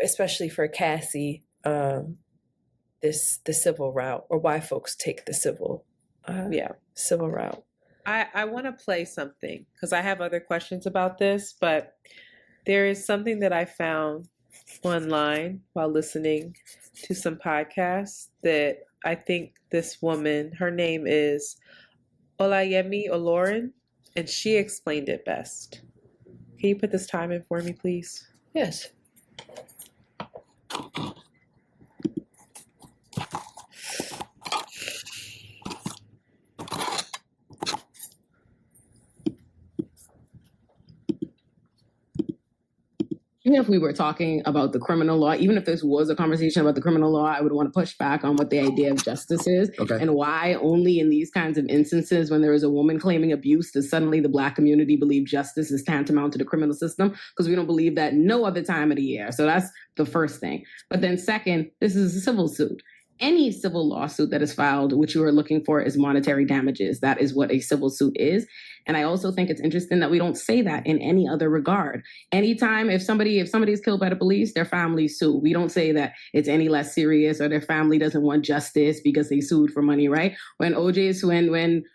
especially for Cassie, the civil route, or why folks take the civil route. I want to play something because I have other questions about this, but there is something that I found online while listening to some podcasts that I think this woman, her name is Olayemi Olorin, and she explained it best. Can you put this time in for me, please? Yes. Even if we were talking about the criminal law, even if this was a conversation about the criminal law, I would want to push back on what the idea of justice is, and why only in these kinds of instances when there is a woman claiming abuse does suddenly the Black community believe justice is tantamount to the criminal system, because we don't believe that no other time of the year. So that's the first thing. But then second, this is a civil suit. Any civil lawsuit that is filed, which you are looking for is monetary damages. That is what a civil suit is. And I also think it's interesting that we don't say that in any other regard. Anytime if somebody is killed by the police, their family sue. We don't say that it's any less serious or their family doesn't want justice because they sued for money, right? When the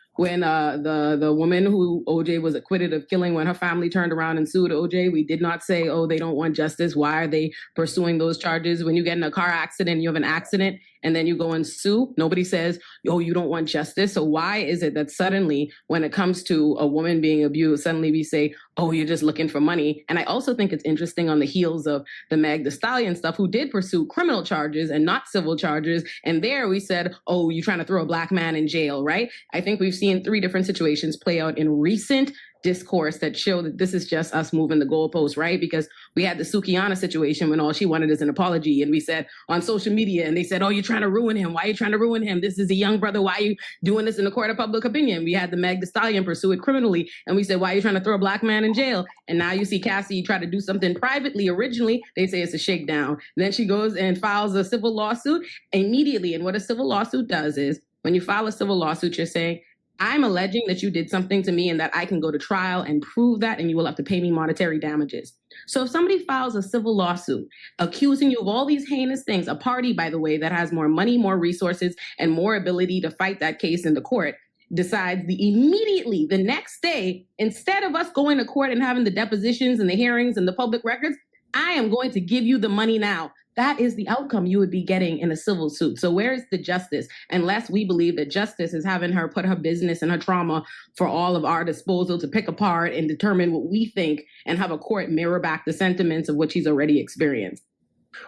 woman who OJ was acquitted of killing, when her family turned around and sued OJ, we did not say, oh, they don't want justice. Why are they pursuing those charges? When you get in a car accident, you have an accident, and then you go and sue, nobody says, oh, you don't want justice. So why is it that suddenly when it comes to a woman being abused, suddenly we say, oh, you're just looking for money? And I also think it's interesting on the heels of the Meg Thee Stallion stuff, who did pursue criminal charges and not civil charges. And there we said, oh, you're trying to throw a Black man in jail, right? I think we've seen 3 different situations play out in recent discourse that show that this is just us moving the goalposts, right? Because we had the Sukiyana situation when all she wanted is an apology. And we said on social media, and they said, oh, you're trying to ruin him. Why are you trying to ruin him? This is a young brother. Why are you doing this in the court of public opinion? We had the Meg Thee Stallion pursue it criminally. And we said, why are you trying to throw a Black man in jail? And now you see Cassie try to do something privately. Originally, they say it's a shakedown. Then she goes and files a civil lawsuit immediately. And what a civil lawsuit does is when you file a civil lawsuit, you're saying, I'm alleging that you did something to me and that I can go to trial and prove that, and you will have to pay me monetary damages. So if somebody files a civil lawsuit accusing you of all these heinous things, a party, by the way, that has more money, more resources, and more ability to fight that case in the court, decides immediately the next day, instead of us going to court and having the depositions and the hearings and the public records, I am going to give you the money now. That is the outcome you would be getting in a civil suit. So where is the justice? Unless we believe that justice is having her put her business and her trauma for all of our disposal to pick apart and determine what we think and have a court mirror back the sentiments of what she's already experienced.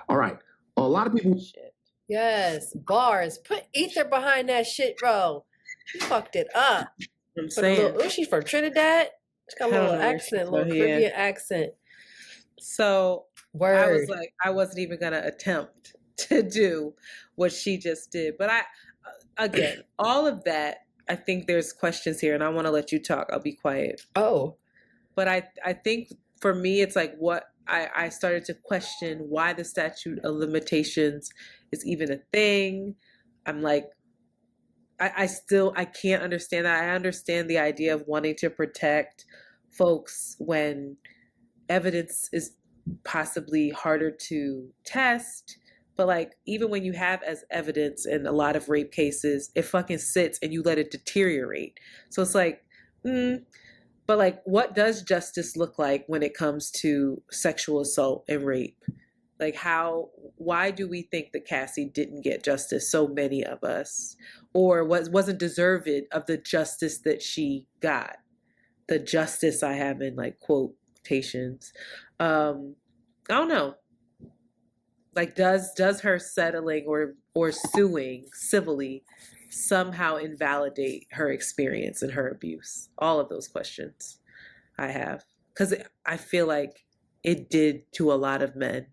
All right. A lot of people. Yes, bars. Put ether behind that shit, bro. She fucked it up. I'm saying. Oh, she's from Trinidad. She got a little accent, a little Caribbean accent. So Word. I was like, I wasn't even going to attempt to do what she just did. But again, all of that, I think there's questions here, and I want to let you talk. I'll be quiet. Oh. But I think for me, it's like what I started to question why the statute of limitations is even a thing. I'm like, I can't understand that. I understand the idea of wanting to protect folks when evidence is possibly harder to test. But like, even when you have as evidence in a lot of rape cases, it fucking sits and you let it deteriorate. So it's like, but like, what does justice look like when it comes to sexual assault and rape? Like, why do we think that Cassie didn't get justice, so many of us, or wasn't deserved of the justice that she got? The justice I have in like quotations. I don't know. Like, does her settling or suing civilly somehow invalidate her experience and her abuse? All of those questions I have, because I feel like it did to a lot of men,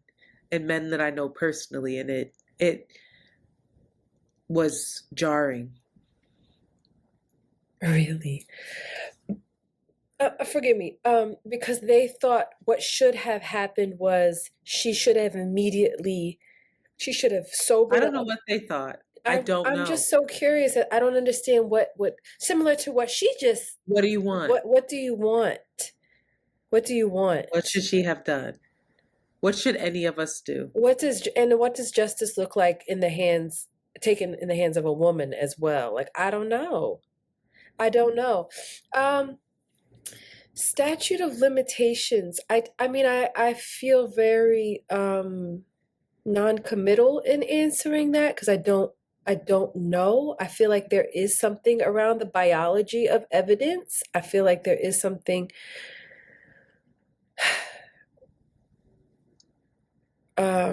and men that I know personally, and it was jarring. Really? Forgive me. Because they thought what should have happened was she should have sobered I don't know up. what they thought. I don't know. I'm just so curious that I don't understand what similar to what she just. What do you want? What do you want? What do you want? What should she have done? What should any of us do? What does justice look like taken in the hands of a woman as well? Like, I don't know. Statute of limitations. I mean, I feel very non-committal in answering that because I don't know. I feel like there is something around the biology of evidence. I feel like there is something I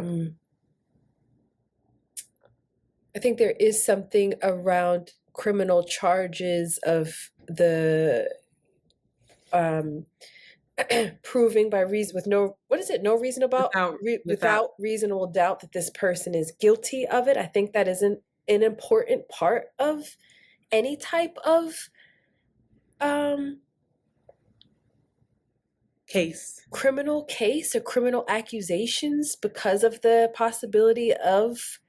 think there is something around criminal charges of the proving by reason with no without reasonable doubt that this person is guilty of it. I think that is an important part of any type of criminal case or criminal accusations, because of the possibility of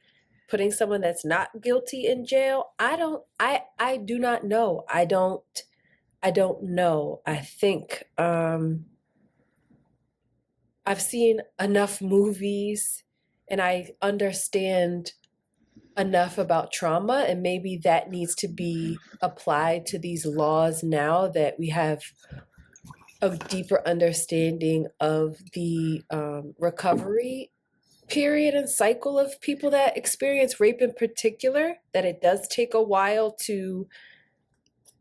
putting someone that's not guilty in jail. I do not know. I don't know. I think I've seen enough movies and I understand enough about trauma, and maybe that needs to be applied to these laws now that we have a deeper understanding of the recovery period and cycle of people that experience rape in particular, that it does take a while to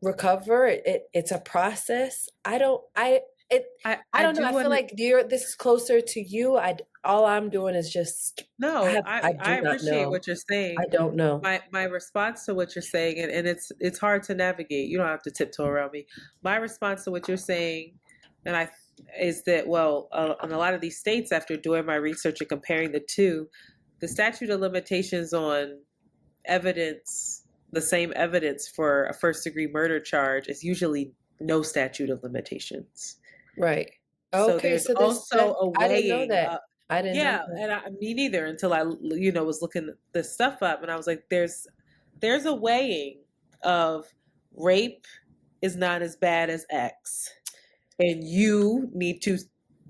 recover. It's a process. I don't know. I feel like this is closer to you. All I'm doing is just I appreciate what you're saying. I don't know. My response to what you're saying, and it's hard to navigate. You don't have to tiptoe around me. My response to what you're saying, is that, well, in a lot of these states, after doing my research and comparing the two, the statute of limitations on evidence, the same evidence for a first-degree murder charge, is usually no statute of limitations. Right. Okay. So there's also a weighing. I didn't know that. I didn't know that. And me neither, until I, was looking this stuff up, and I was like, there's a weighing of rape is not as bad as X, and you need to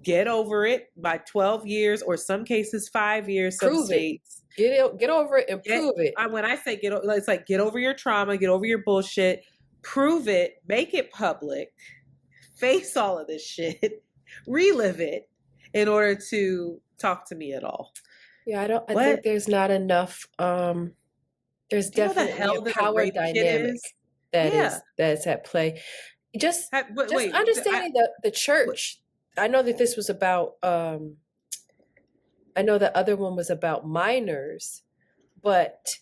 get over it by 12 years, or some cases 5 years. Some states. Get over it and prove it. When I say it's like get over your trauma, get over your bullshit, prove it, make it public, face all of this shit, relive it in order to talk to me at all. Yeah, I think there's not enough. There's definitely a power dynamic that's at play. Just understanding the church. I know that this was about. I know the other one was about minors, but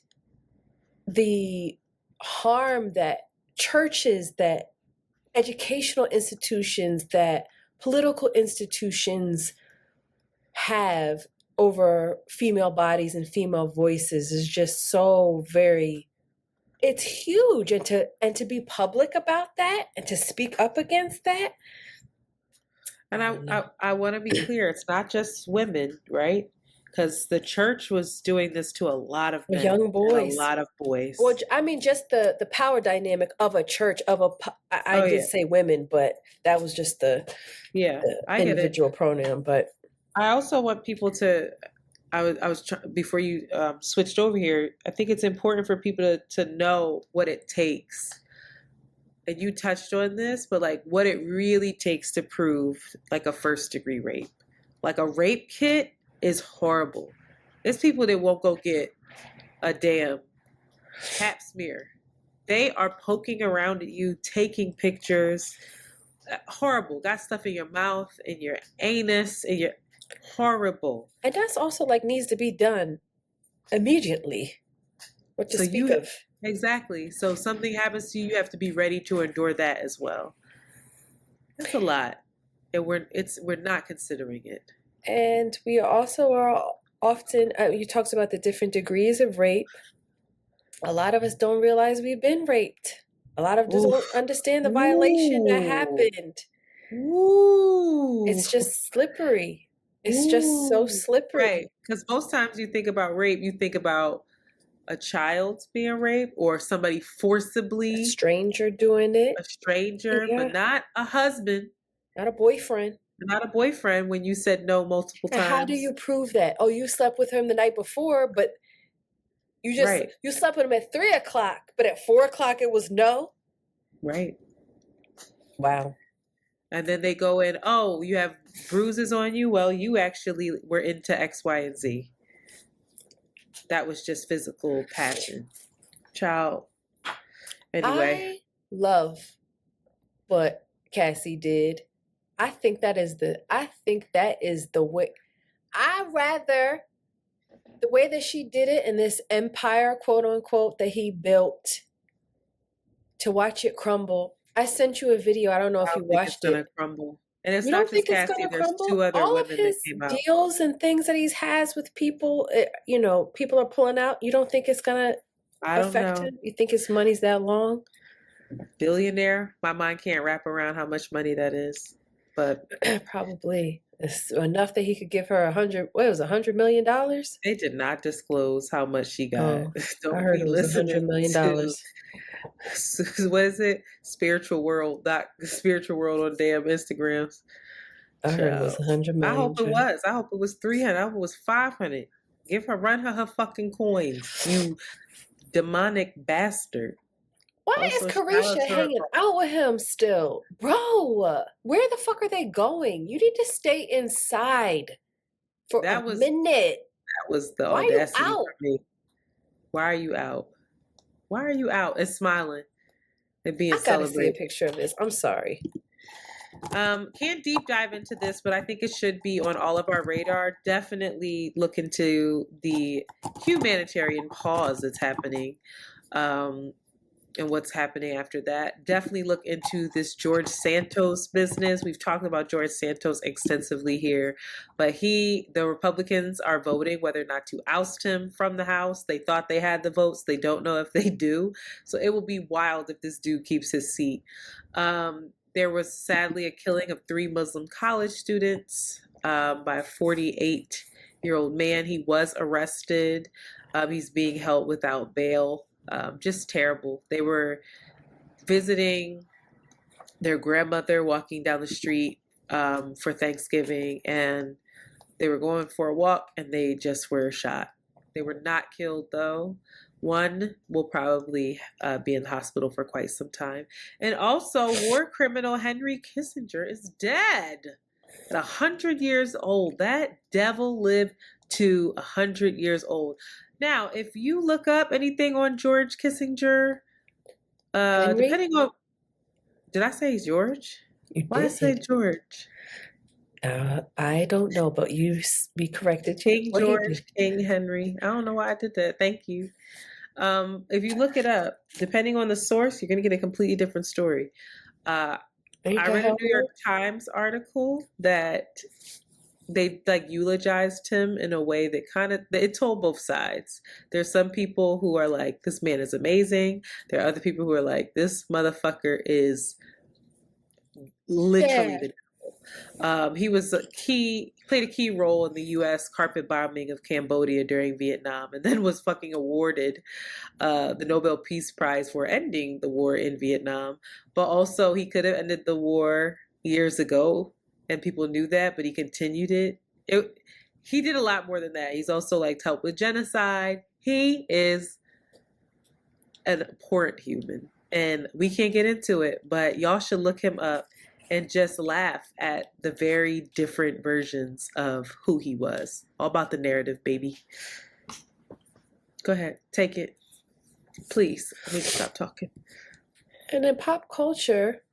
the harm that churches, that educational institutions, that political institutions have over female bodies and female voices is just so very, it's huge. And to be public about that and to speak up against that. And I want to be clear, it's not just women, right? because the church was doing this to a lot of men, Young boys. and a lot of boys. Well, I mean, just the power dynamic of a church, I Oh, did yeah. say women, but that was just the I get it. individual pronoun. But I also want people to. Before you switched over here. I think it's important for people to know what it takes. And you touched on this, but like what it really takes to prove like a first degree rape. Like a rape kit is horrible. There's people that won't go get a damn pap smear. They are poking around at you, taking pictures. Horrible. Got stuff in your mouth, in your anus, in your horrible. and that's also like needs to be done immediately. What to So speak you of? exactly. So something happens to you, you have to be ready to endure that as well. That's a lot, and we're not considering it. And we also are often, you talked about the different degrees of rape. A lot of us don't realize we've been raped. A lot of us don't understand the violation that happened. Ooh. It's just slippery. It's just so slippery. Right. Because most times you think about rape, you think about a child being raped or somebody forcibly, A stranger doing it, a stranger, Yeah. but not a husband, not a boyfriend. not a boyfriend when you said no multiple And times. how do you prove that? Oh, you slept with him the night before, but you just Right. you slept with him at 3:00, but at 4:00 it was no. Right. Wow. And then they go in, oh, you have bruises on you? Well, you actually were into X, Y, and Z. That was just physical passion. Child. Anyway. I love what Cassie did. I think that is the way. I rather the way that she did it in this empire, quote unquote, that he built, to watch it crumble. I sent you a video. I don't know if you watched It's gonna it. crumble. And it's You not don't just think it's Cassie. gonna There's crumble? 2 other All of women that his came out. deals and things that he has with people, people are pulling out. You don't think it's gonna I don't affect know. him? You think his money's that long? Billionaire. My mind can't wrap around how much money that is. But Probably. It's enough that he could give her $100 million? they did not disclose how much she got. Oh, Don't I heard be it was listening $100 million. to what is it? Spiritual World on damn Instagrams. I heard it was Child. 100 million. I hope it child. was. I hope it was 300. I hope it was 500. Run her fucking coins, you demonic bastard. Why Also, is shout out Carisha to her- hanging out with him still? Bro, where the fuck are they going? You need to stay inside for That a was- minute. That was the Why are you audacity out? for me. Why are you out? Why are you out and smiling and being I gotta see a celebrated? picture of this. I'm sorry. Can't deep dive into this, but I think it should be on all of our radar. Definitely look into the humanitarian pause that's happening, and what's happening after that. Definitely look into this George Santos business. We've talked about George Santos extensively here, but the Republicans are voting whether or not to oust him from the House. They thought they had the votes. They don't know if they do. So it will be wild if this dude keeps his seat. There was sadly a killing of 3 Muslim college students by a 48-year-old man. He was arrested. He's being held without bail. Just terrible. They were visiting their grandmother, walking down the street for Thanksgiving, and they were going for a walk, and they just were shot. They were not killed, though. One will probably be in the hospital for quite some time. And also, war criminal Henry Kissinger is dead at 100 years old. That devil lived to 100 years old. Now, if you look up anything on George Kissinger, depending on, did I say George? Why did I say George? I don't know, but you be corrected. King George, King Henry. I don't know why I did that. Thank you. If you look it up, depending on the source, you're going to get a completely different story. I read a New York Times article that they eulogized him in a way that it told both sides. There's some people who are like, this man is amazing. There are other people who are like, this motherfucker is literally the devil. He played a key role in the U.S. carpet bombing of Cambodia during Vietnam, and then was fucking awarded the Nobel Peace Prize for ending the war in Vietnam. But also, he could have ended the war years ago, and people knew that, but he continued it. He did a lot more than that. He's also like helped with genocide. He is an important human, and we can't get into it, but y'all should look him up and just laugh at the very different versions of who he was. All about the narrative, baby. Go ahead, take it. Please, I need to stop talking. And in pop culture,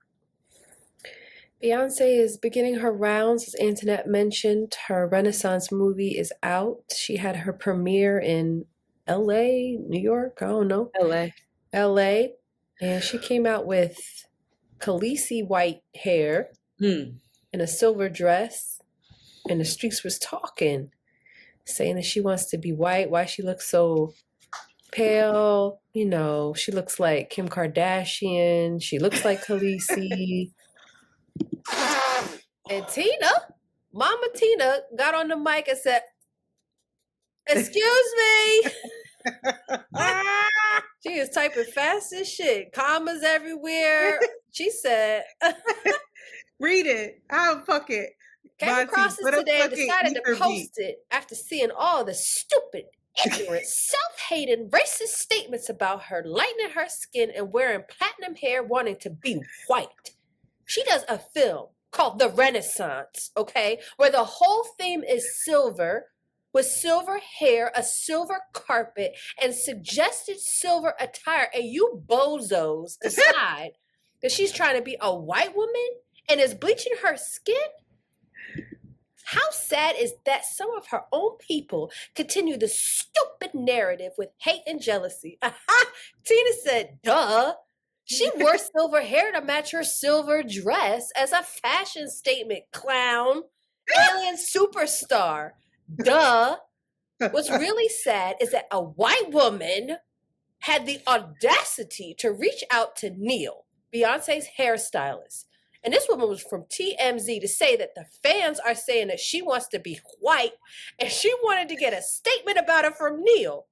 Beyonce is beginning her rounds. As Antoinette mentioned, her Renaissance movie is out. She had her premiere in LA, New York, I don't know. LA. And she came out with Khaleesi white hair and a silver dress. And the streets was talking, saying that she wants to be white. Why she looks so pale? You know, she looks like Kim Kardashian. She looks like Khaleesi. And Mama Tina got on the mic and said, "Excuse me." She is typing fast as shit. Commas everywhere. She said, read it. I'll fuck it. Came across this today and decided to post it after seeing all the stupid, ignorant, self-hating, racist statements about her lightening her skin and wearing platinum hair, wanting to be white. She does a film called The Renaissance, okay, where the whole theme is silver, with silver hair, a silver carpet, and suggested silver attire, and you bozos decide that she's trying to be a white woman and is bleaching her skin? How sad is that some of her own people continue the stupid narrative with hate and jealousy? Tina said, duh. She wore silver hair to match her silver dress as a fashion statement, clown. Alien superstar. Duh. What's really sad is that a white woman had the audacity to reach out to Neil, Beyonce's hairstylist. And this woman was from TMZ to say that the fans are saying that she wants to be white and she wanted to get a statement about it from Neil.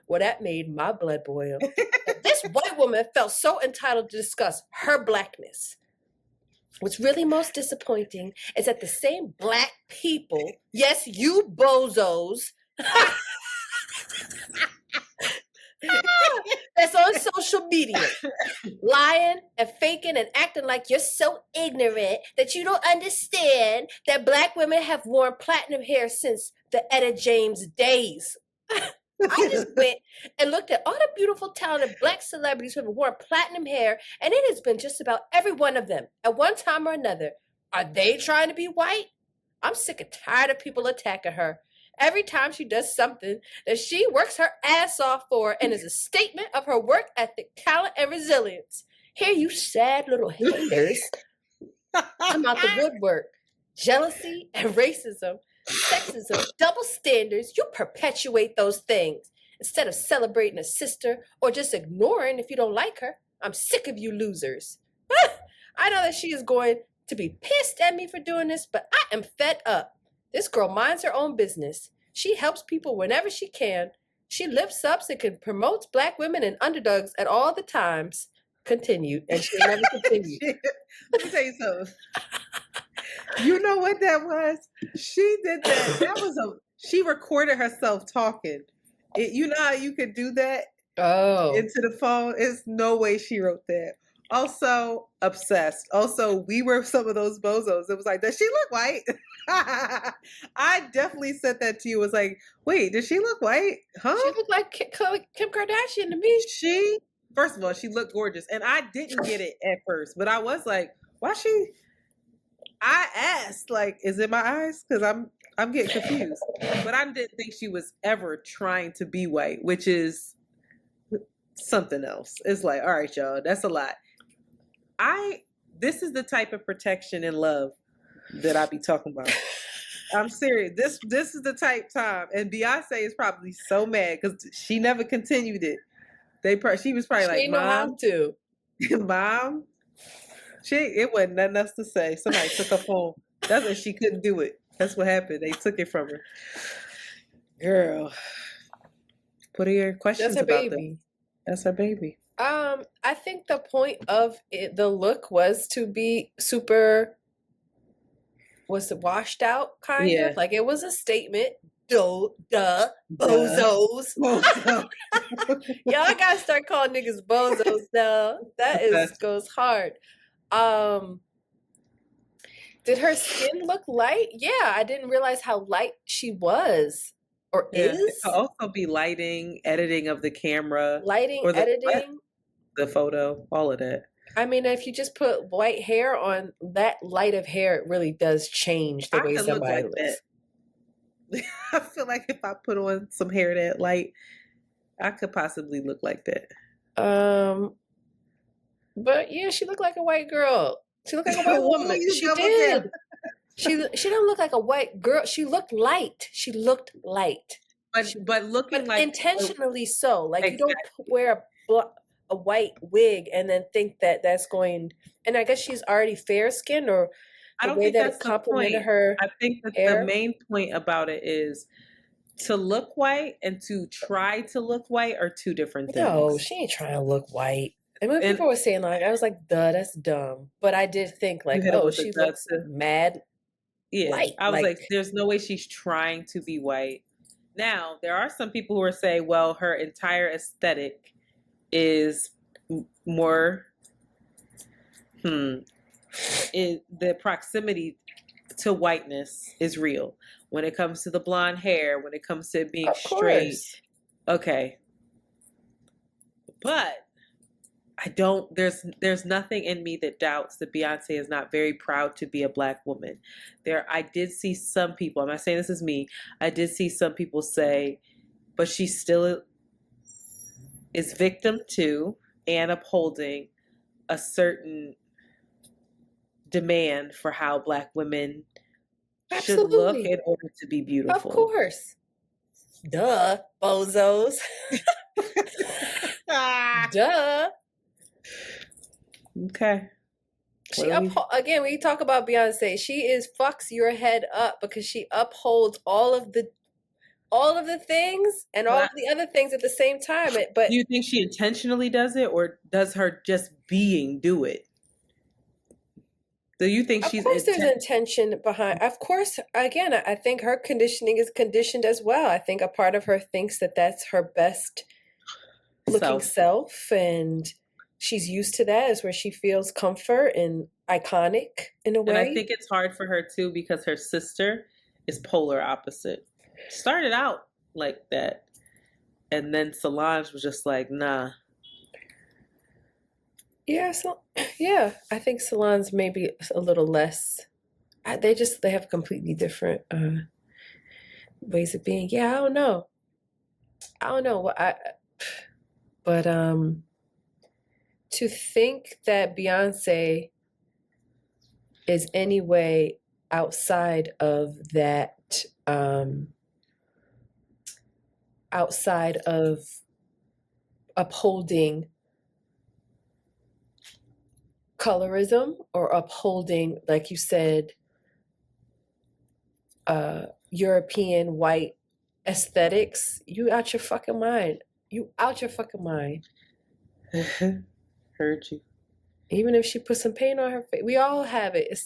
Well, that made my blood boil. This white woman felt so entitled to discuss her blackness. What's really most disappointing is that the same black people, yes, you bozos, that's on social media, lying and faking and acting like you're so ignorant that you don't understand that black women have worn platinum hair since the Etta James days. I just went and looked at all the beautiful, talented black celebrities who have worn platinum hair, and it has been just about every one of them at one time or another. Are they trying to be white? I'm sick and tired of people attacking her. Every time she does something that she works her ass off for and is a statement of her work ethic, talent, and resilience. Here you sad little haters come out the woodwork. Jealousy and racism, sexism, double standards, you perpetuate those things instead of celebrating a sister or just ignoring if you don't like her. I'm sick of you losers. I know that she is going to be pissed at me for doing this, but I am fed up. This girl minds her own business. She helps people whenever she can. She lifts up and promotes black women and underdogs at all the times. Continued, and she never continued. Let me tell you something. You know what that was? She did that. She recorded herself talking. You know how you could do that? Oh. Into the phone? There's no way she wrote that. Also, obsessed. Also, we were some of those bozos. It was like, does she look white? I definitely said that to you. It was like, wait, does she look white? Huh? She looked like Kim Kardashian to me. First of all, she looked gorgeous. And I didn't get it at first, but I was like, why she... I asked, like, is it my eyes? Because I'm getting confused. But I didn't think she was ever trying to be white, which is something else. It's like, all right, y'all, that's a lot. This is the type of protection and love that I be talking about. I'm serious. This is the type time. And Beyonce is probably so mad because she never continued it. She was probably like, Mom, Mom, it wasn't nothing else to say. Somebody took her phone. That's when she couldn't do it. That's what happened. They took it from her. Girl, what are your questions That's her about this? baby. That's her baby. I think the point of it, the look was to be super, was it washed out, kind Yeah. of? Like it was a statement. Bozos. Bozo. Y'all gotta start calling niggas bozos now. That goes hard. Did her skin look light? Yeah, I didn't realize how light she was or Yeah. It is. could also be lighting, editing of the camera, Lighting, or editing. the photo, all of that. I mean, if you just put white hair on that light of hair, it really does change the way could look somebody like looks. that. I feel like if I put on some hair that light, I could possibly look like that. But yeah, she looked like a white girl. She looked like a white woman. She did. She don't look like a white girl. She looked light. She looked light. But looking But like intentionally so. Like you don't Exactly. wear a white wig and then think that that's going. And I guess she's already fair skinned, or I the don't way think that that's it the complemented point. her. I think that hair. the main point about it is to look white and to try to look white are two different things. No, she ain't trying to look white. And when people were saying like, I was like, duh, that's dumb. But I did think like, oh, she looks mad. Yeah, light. I was like, there's no way she's trying to be white. Now, there are some people who are saying, well, her entire aesthetic is more, the proximity to whiteness is real. When it comes to the blonde hair, when it comes to being straight. Okay. But there's nothing in me that doubts that Beyonce is not very proud to be a Black woman. I did see some people, I'm not saying this is me, I did see some people say, but she still is victim to and upholding a certain demand for how Black women should look in order to be beautiful. Of course. Duh, bozos. Duh. Okay. Again, when you talk about Beyonce, she fucks your head up because she upholds all of the things and all of the other things at the same time. But do you think she intentionally does it, or does her just being do it? Do you think she's? Of course, there's intention behind. Of course, again, I think her conditioning is conditioned as well. I think a part of her thinks that that's her best looking self, and she's used to that. Is where she feels comfort and iconic in a way. And I think it's hard for her too because her sister is polar opposite. Started out like that, and then Solange was just like, nah. Yeah, I think Solange maybe a little less. They have completely different ways of being. Yeah, I don't know. But to think that Beyonce is any way outside of that, outside of upholding colorism or upholding, like you said, European white aesthetics, you out your fucking mind. You out your fucking mind. Heard you. Even if she put some paint on her face, we all have it.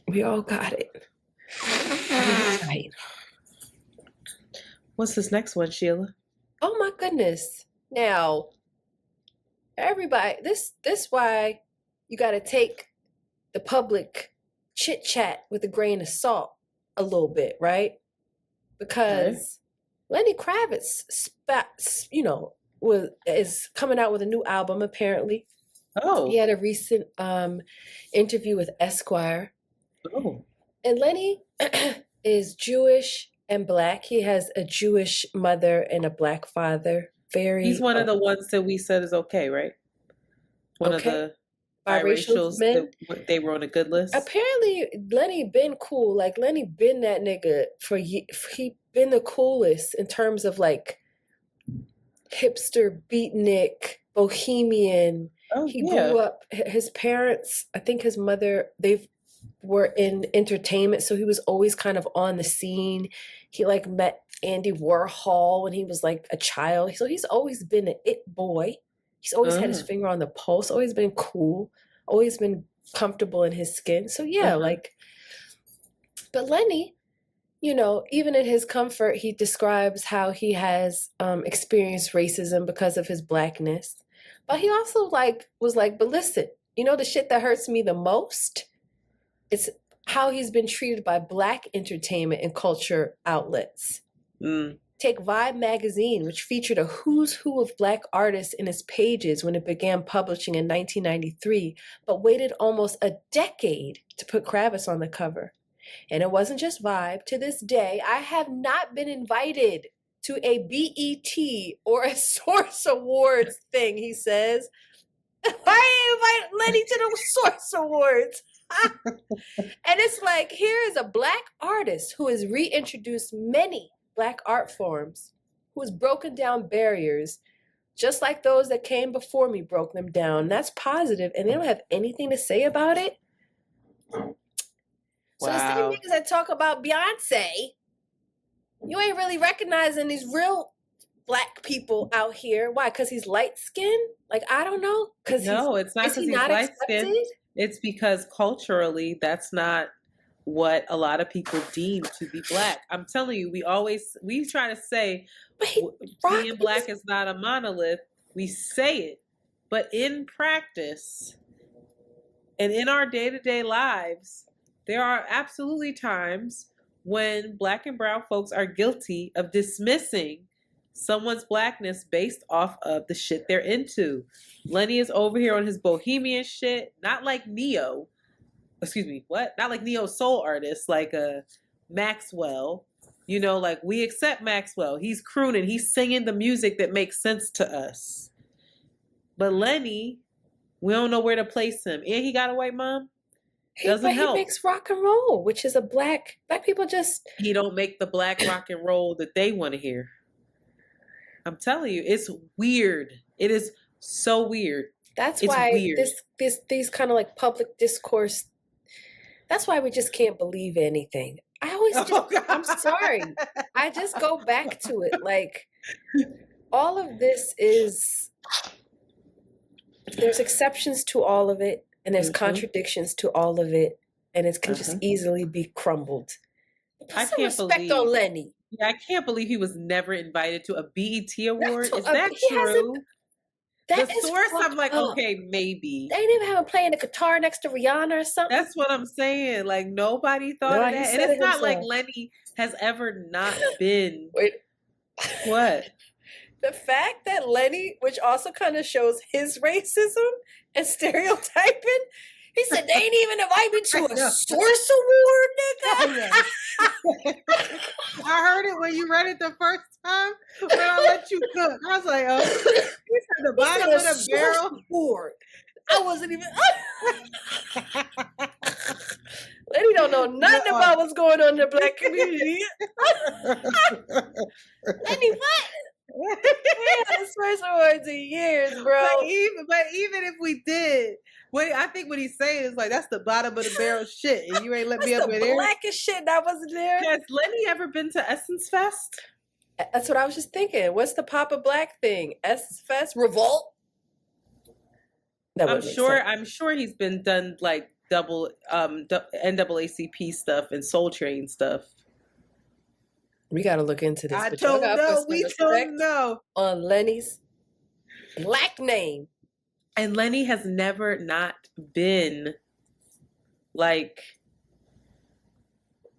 We all got it. Right. What's this next one, Sheila? Oh my goodness! Now, everybody, this why you got to take the public chit chat with a grain of salt a little bit, right? Because Lenny Kravitz, is coming out with a new album. Apparently, he had a recent interview with Esquire. And Lenny is Jewish and Black. He has a Jewish mother and a Black father. He's one of the ones that we said is okay, right? One of the biracials men. They were on a good list. Apparently, Lenny been cool. Like Lenny been that nigga he been the coolest in terms of like hipster, beatnik, bohemian. He grew up. His parents, I think his mother, they've were in entertainment, so he was always kind of on the scene. He like met Andy Warhol when he was like a child. So he's always been an it boy. He's always had his finger on the pulse, always been cool, always been comfortable in his skin. So yeah, like, but Lenny, you know, even in his comfort, he describes how he has experienced racism because of his blackness. But he also like was like, but listen, you know, the shit that hurts me the most, it's how he's been treated by Black entertainment and culture outlets. Take Vibe magazine, which featured a who's who of Black artists in its pages when it began publishing in 1993, but waited almost a decade to put Kravis on the cover. And it wasn't just Vibe. To this day, I have not been invited to a BET or a Source Awards thing, he says. Why invite Lenny to the Source Awards? And it's like, here is a Black artist who has reintroduced many Black art forms, who has broken down barriers, just like those that came before me broke them down. That's positive, and they don't have anything to say about it. So the same niggas that talk about Beyonce, you ain't really recognizing these real Black people out here. Why? Because he's light skinned? Like, I don't know. It's not because he's light skinned. It's because culturally, that's not what a lot of people deem to be Black. I'm telling you, we try to say being Black is not a monolith. We say it, but in practice and in our day-to-day lives, there are absolutely times when Black and brown folks are guilty of dismissing someone's Blackness based off of the shit they're into. Lenny is over here on his bohemian shit, not like Neo. Excuse me, what? Not like Neo soul artists, like Maxwell. You know, like, we accept Maxwell. He's crooning. He's singing the music that makes sense to us. But Lenny, we don't know where to place him. And he got a white mom. Doesn't help. He makes rock and roll, which is a Black people just... He don't make the Black rock and roll that they want to hear. I'm telling you, it's weird. It is so weird. That's why these kind of like public discourse, that's why we just can't believe anything. I always I'm sorry. I just go back to it. Like, all of this is, there's exceptions to all of it, and there's contradictions to all of it, and it can just easily be crumbled. Put some respect on Lenny. Yeah, I can't believe he was never invited to a BET award. Is that true? The Source, I'm like, okay, maybe. They didn't even have him playing the guitar next to Rihanna or something. That's what I'm saying. Like, nobody thought of that. And it's not like Lenny has ever not been. Wait. What? The fact that Lenny, which also kind of shows his racism and stereotyping, he said, they ain't even invite me to a Source Award, nigga. I heard it when you read it the first time, when I let you cook. I was like, oh. He said the bottom of the barrel. Award. I wasn't even... Lenny don't know nothing about what's going on in the Black community. Lenny, what? Yeah, the Source Awards in years, bro. But even if we did... I think what he's saying is like, that's the bottom of the barrel shit, and you ain't let me up in there. That's the blackest shit that wasn't there. Has Lenny ever been to Essence Fest? That's what I was just thinking. What's the Papa Black thing? Essence Fest? Revolt? I'm sure he's been done like double NAACP stuff and Soul Train stuff. We got to look into this. I don't know. We don't know. On Lenny's Black name. And Lenny has never not been like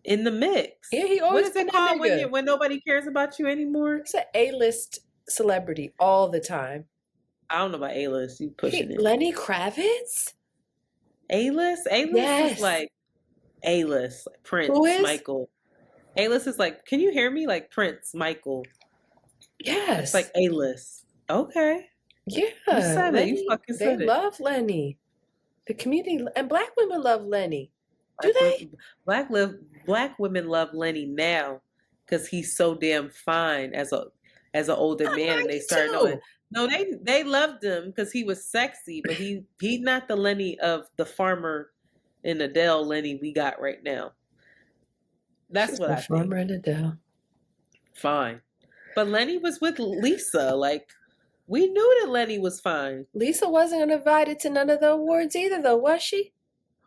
in the mix. Yeah, he always. What is it called when nobody cares about you anymore? It's an A-list celebrity all the time. I don't know about A-list. You pushing it. Lenny Kravitz? A-list? A-list is like A-list. Like Prince, Michael. A-list is like, can you hear me? Like Prince, Michael. Yes. It's like A-list. Okay. Yeah, you said Lenny, it. You fucking said they love Lenny. The community and Black women love Lenny. Do they? Black women love Lenny now because he's so damn fine as an older man, and they started knowing. No, they loved him because he was sexy, but he's not the Lenny of the farmer in Adele Lenny we got right now. That's She's what a I think. farmer in Adele. Fine. But Lenny was with Lisa. Like, we knew that Lenny was fine. Lisa wasn't invited to none of the awards either, though, was she?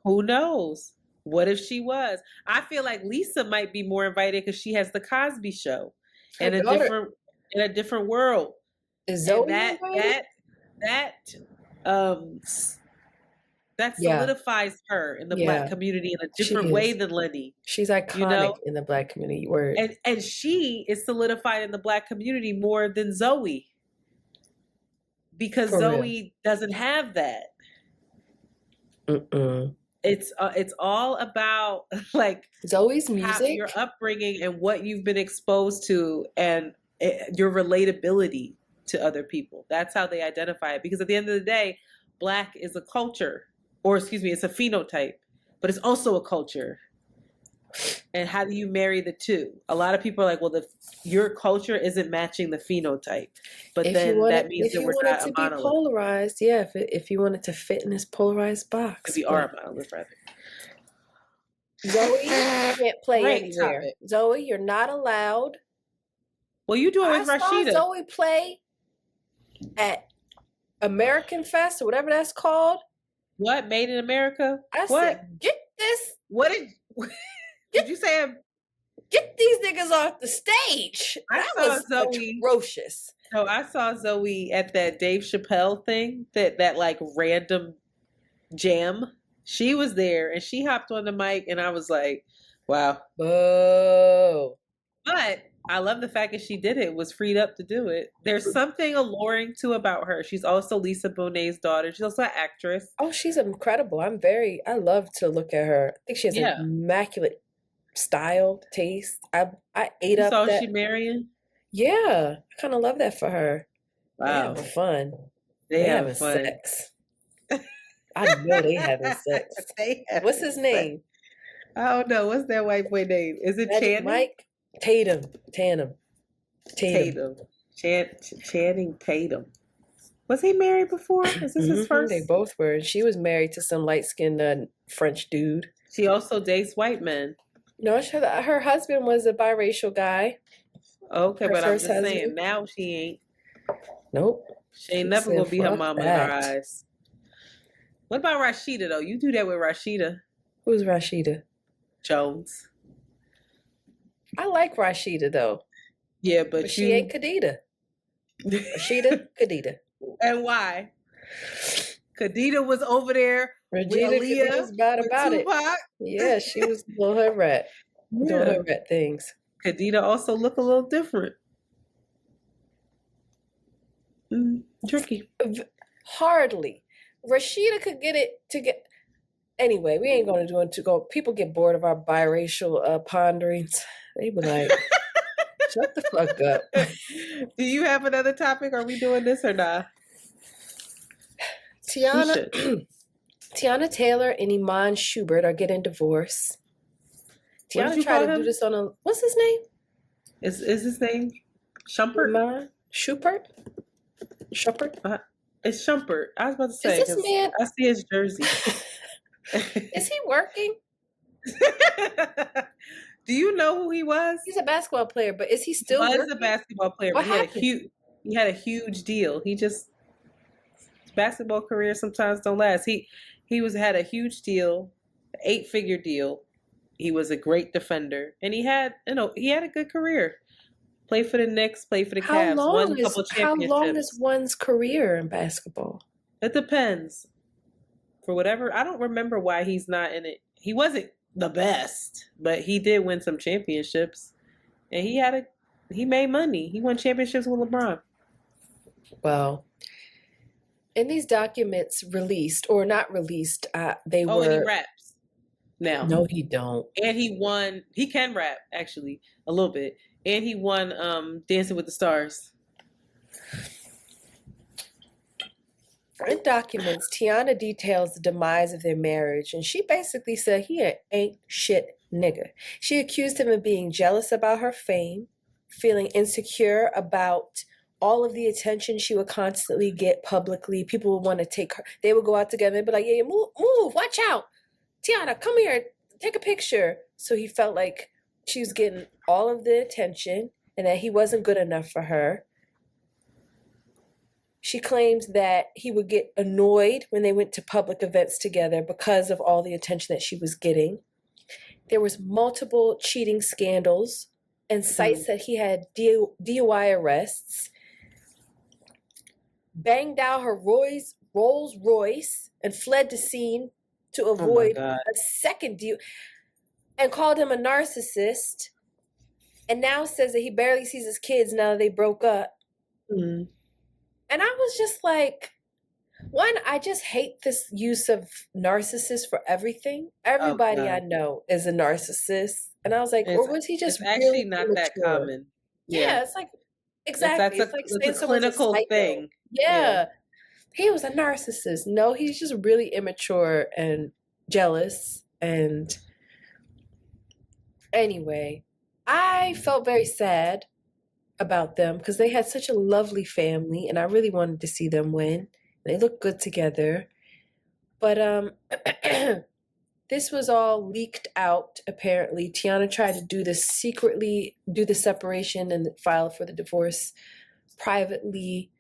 Who knows? What if she was? I feel like Lisa might be more invited because she has the Cosby Show and Her daughter- in a different world. Is Zoe And invited? that Yeah. solidifies her in the Yeah. Black community in a She different way is. than Lenny. She's iconic in the Black community. Word. And she is solidified in the Black community more than Zoe. Because For real. Zoe doesn't have that. Mm-mm. It's all about like Zoe's how music. your upbringing and what you've been exposed to and your relatability to other people. That's how they identify it. Because at the end of the day, Black is a culture, or excuse me, it's a phenotype, but it's also a culture. And how do you marry the two? A lot of people are like, well, your culture isn't matching the phenotype, but then that means that we're not a monolith. Be polarized, yeah. If you want it to fit in this polarized box, If you are a monolith, rather. Zoe, you can't play Great anywhere. topic. Zoe, you're not allowed. Well, you do it with I Rashida. saw Zoe play at American Fest or whatever that's called. What? Made in America? I What? said, get this. What did you say? Get these niggas off the stage. I That saw was Zoe. atrocious. So I saw Zoe at that Dave Chappelle thing, that like random jam. She was there and she hopped on the mic and I was like, wow. Whoa. But I love the fact that she did it, was freed up to do it. There's something alluring too about her. She's also Lisa Bonet's daughter. She's also an actress. Oh, she's incredible. I love to look at her. I think she has Yeah. an immaculate style, taste. I ate You up saw that. she marrying? Yeah, I kind of love that for her. They Wow. having fun. They having having fun. sex. I know they having sex. What's his name? I don't know. What's that white boy name? Is it Magic Channing? Mike Tatum. Channing Tatum. Was he married before? Is this his first? They both were. And she was married to some light-skinned French dude. She also dates white men. No, her husband was a biracial guy. Okay, Her but I'm first just saying, husband. now she ain't. Nope. She ain't She never said, gonna be her "Fuck mama in that." our eyes. What about Rashida though? You do that with Rashida Who's Rashida? Jones. I like Rashida though, Yeah, but she ain't Khadida. Rashida, Khadida. And why? Khadida was over there with Regina Aaliyah, was bad with about it. Tupac. Yeah, she was doing her rat. Doing Yeah. her rat things. Khadida also look a little different. Tricky. Hardly. Rashida could get it to get. Anyway, we ain't going to do it to go. People get bored of our biracial ponderings. They be like, shut the fuck up. Do you have another topic? Are we doing this or not? Teyana Taylor and Iman Schubert are getting divorced. What did Teyana you tried call to him? do this on a. What's his name? Is his name Shumpert? Iman Schubert? Schubert? It's Shumpert. I was about to say, Is this 'cause man? I see his jersey. Is he working? Do you know who he was? He's a basketball player, but is he still He was working? a basketball player, What but happened? he had a huge deal. His basketball career sometimes don't last. He had a huge deal, 8-figure deal. He was a great defender, and he had a good career. Played for the Knicks, played for the Cavs, won a couple How championships. long is one's career in basketball? It depends. For whatever, I don't remember why he's not in it. He wasn't the best, but he did win some championships, and he made money. He won championships with LeBron. Well, in these documents released or not released, they Oh, and he were. raps now. No, he don't. And he won. He can rap actually a little bit, and he won Dancing with the Stars. In documents, Teyana details the demise of their marriage, and she basically said he ain't shit nigga. She accused him of being jealous about her fame, feeling insecure about all of the attention she would constantly get publicly. People would want to take her. They would go out together and be like, yeah, move, watch out. Tiana, come here, take a picture. So he felt like she was getting all of the attention and that he wasn't good enough for her. She claims that he would get annoyed when they went to public events together because of all the attention that she was getting. There was multiple cheating scandals and cites that he had DUI arrests. Banged out her Rolls Royce and fled the scene to avoid a second DUI, and called him a narcissist. And now says that he barely sees his kids now that they broke up. And I was just like, one, I just hate this use of narcissist for everything. Everybody I know is a narcissist. And I was like, or was he just it's actually really not immature? that common. Yeah, it's like, exactly. It's like saying a clinical thing. Yeah. He was a narcissist. No, he's just really immature and jealous. And anyway, I felt very sad about them because they had such a lovely family and I really wanted to see them win. They look good together. But this was all leaked out, apparently. Tiana tried to do this secretly, do the separation and file for the divorce privately.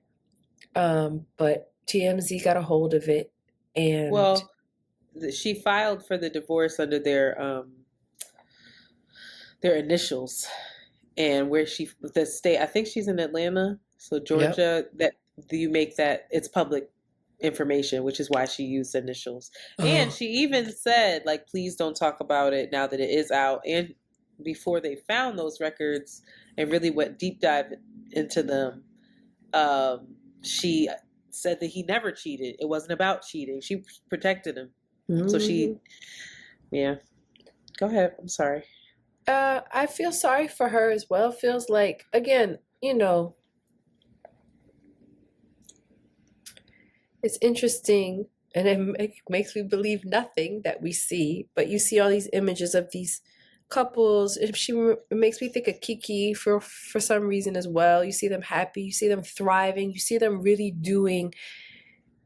But TMZ got a hold of it. And well, she filed for the divorce under their initials. And where the state, I think she's in Atlanta. So Georgia, that you make that, it's public information, which is why she used initials. And she even said, like, please don't talk about it now that it is out. And before they found those records and really went deep dive into them, she said that he never cheated. It wasn't about cheating. She protected him. So go ahead. I'm sorry. I feel sorry for her as well. Feels like, again, it's interesting and it makes me believe nothing that we see, but you see all these images of these couples. It makes me think of Kiki for some reason as well. You see them happy, you see them thriving, you see them really doing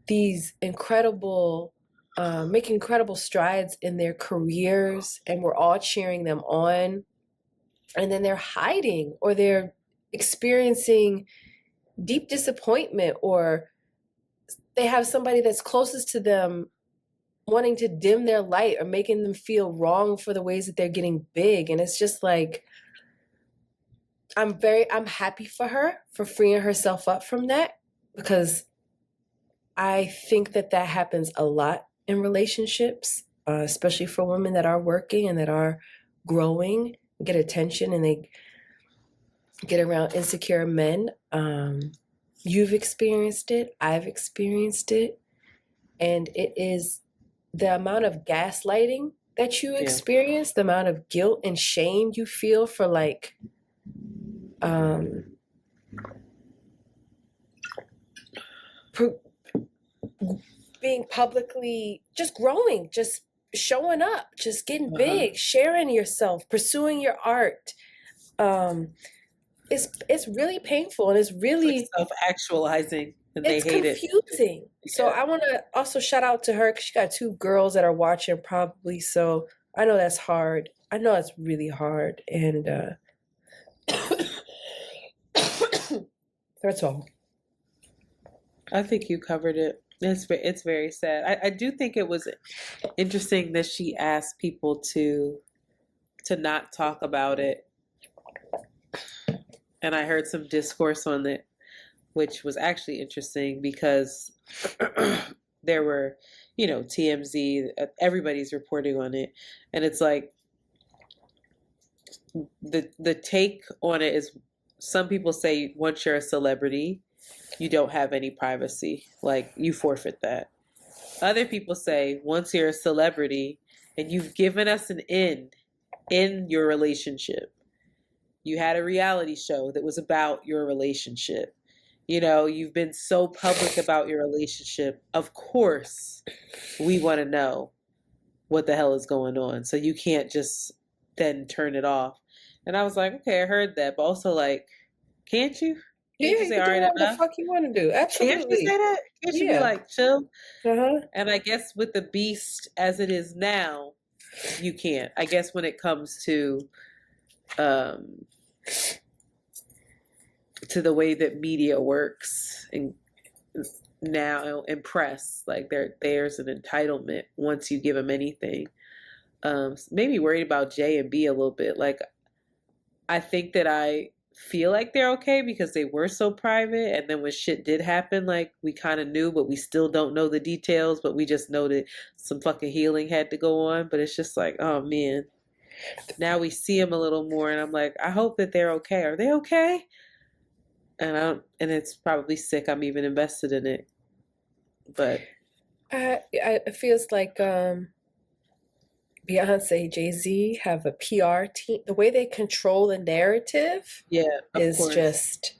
these incredible, making incredible strides in their careers, and we're all cheering them on. And then they're hiding or they're experiencing deep disappointment, or they have somebody that's closest to them wanting to dim their light or making them feel wrong for the ways that they're getting big. And it's just like, I'm happy for her for freeing herself up from that, because I think that happens a lot in relationships, especially for women that are working and that are growing, get attention, and they get around insecure men. You've experienced it. I've experienced it. And it is the amount of gaslighting that you experience, the amount of guilt and shame you feel for being publicly, just growing, just showing up, just getting big, sharing yourself, pursuing your art. It's really painful, and it's really like self-actualizing, and they hate it. It's confusing. So I want to also shout out to her because she got 2 girls that are watching probably. So I know that's hard. I know it's really hard, and that's all. I think you covered it. It's very sad. I do think it was interesting that she asked people to not talk about it. And I heard some discourse on it, which was actually interesting because there were, TMZ, everybody's reporting on it. And it's like, the take on it is, some people say once you're a celebrity, you don't have any privacy. Like, you forfeit that. Other people say once you're a celebrity and you've given us an in your relationship, you had a reality show that was about your relationship, you've been so public about your relationship, of course we want to know what the hell is going on. So you can't just then turn it off. And I was like, okay, I heard that, but also like, can't you? Yeah, Can't you you say, can all do right, what the enough? fuck you want to do. Can't you say Absolutely. that? Can't you be Yeah. like, chill? Uh-huh. And I guess with the beast as it is now, you can't. I guess when it comes to the way that media works and now and press, like there's an entitlement once you give them anything. Maybe worried about J and B a little bit. Like, I think that I feel like they're okay because they were so private, and then when shit did happen, like, we kind of knew, but we still don't know the details, but we just know that some fucking healing had to go on. But it's just like, oh man, now we see them a little more, and I'm like, I hope that they're okay. Are they okay? And it's probably sick I'm even invested in it, but It feels like Beyonce, Jay-Z have a PR team. The way they control the narrative yeah, of is course. just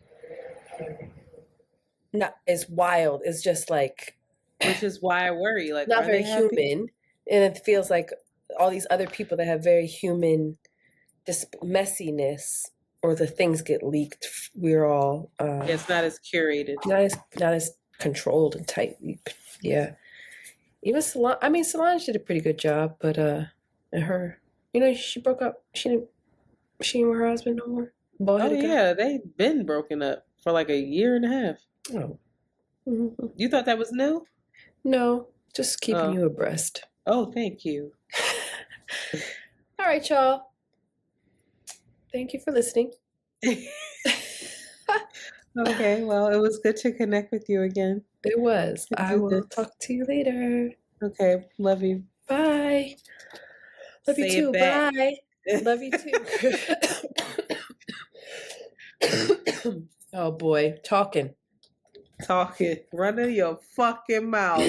not is wild. It's just like Which is why I worry. Like, not are very they happy? human, and it feels like all these other people that have very human, this messiness, or the things get leaked. We're all It's not as curated. not as controlled and tight. Yeah, even Solange. I mean, Solange did a pretty good job, but and her, she broke up. She ain't with her husband no more. Oh Bald-headed guy. yeah, they've been broken up for like a year and a half. Oh. Mhm. You thought that was new? No, just keeping Oh. you abreast. Oh, thank you. All right, y'all. Thank you for listening. Okay, well, it was good to connect with you again. It was. Let's I do will this. talk to you later. Okay, love you. Bye. Love you Say it too. back. Bye. Love you too. Oh boy, talking. Talking. Running your fucking mouth.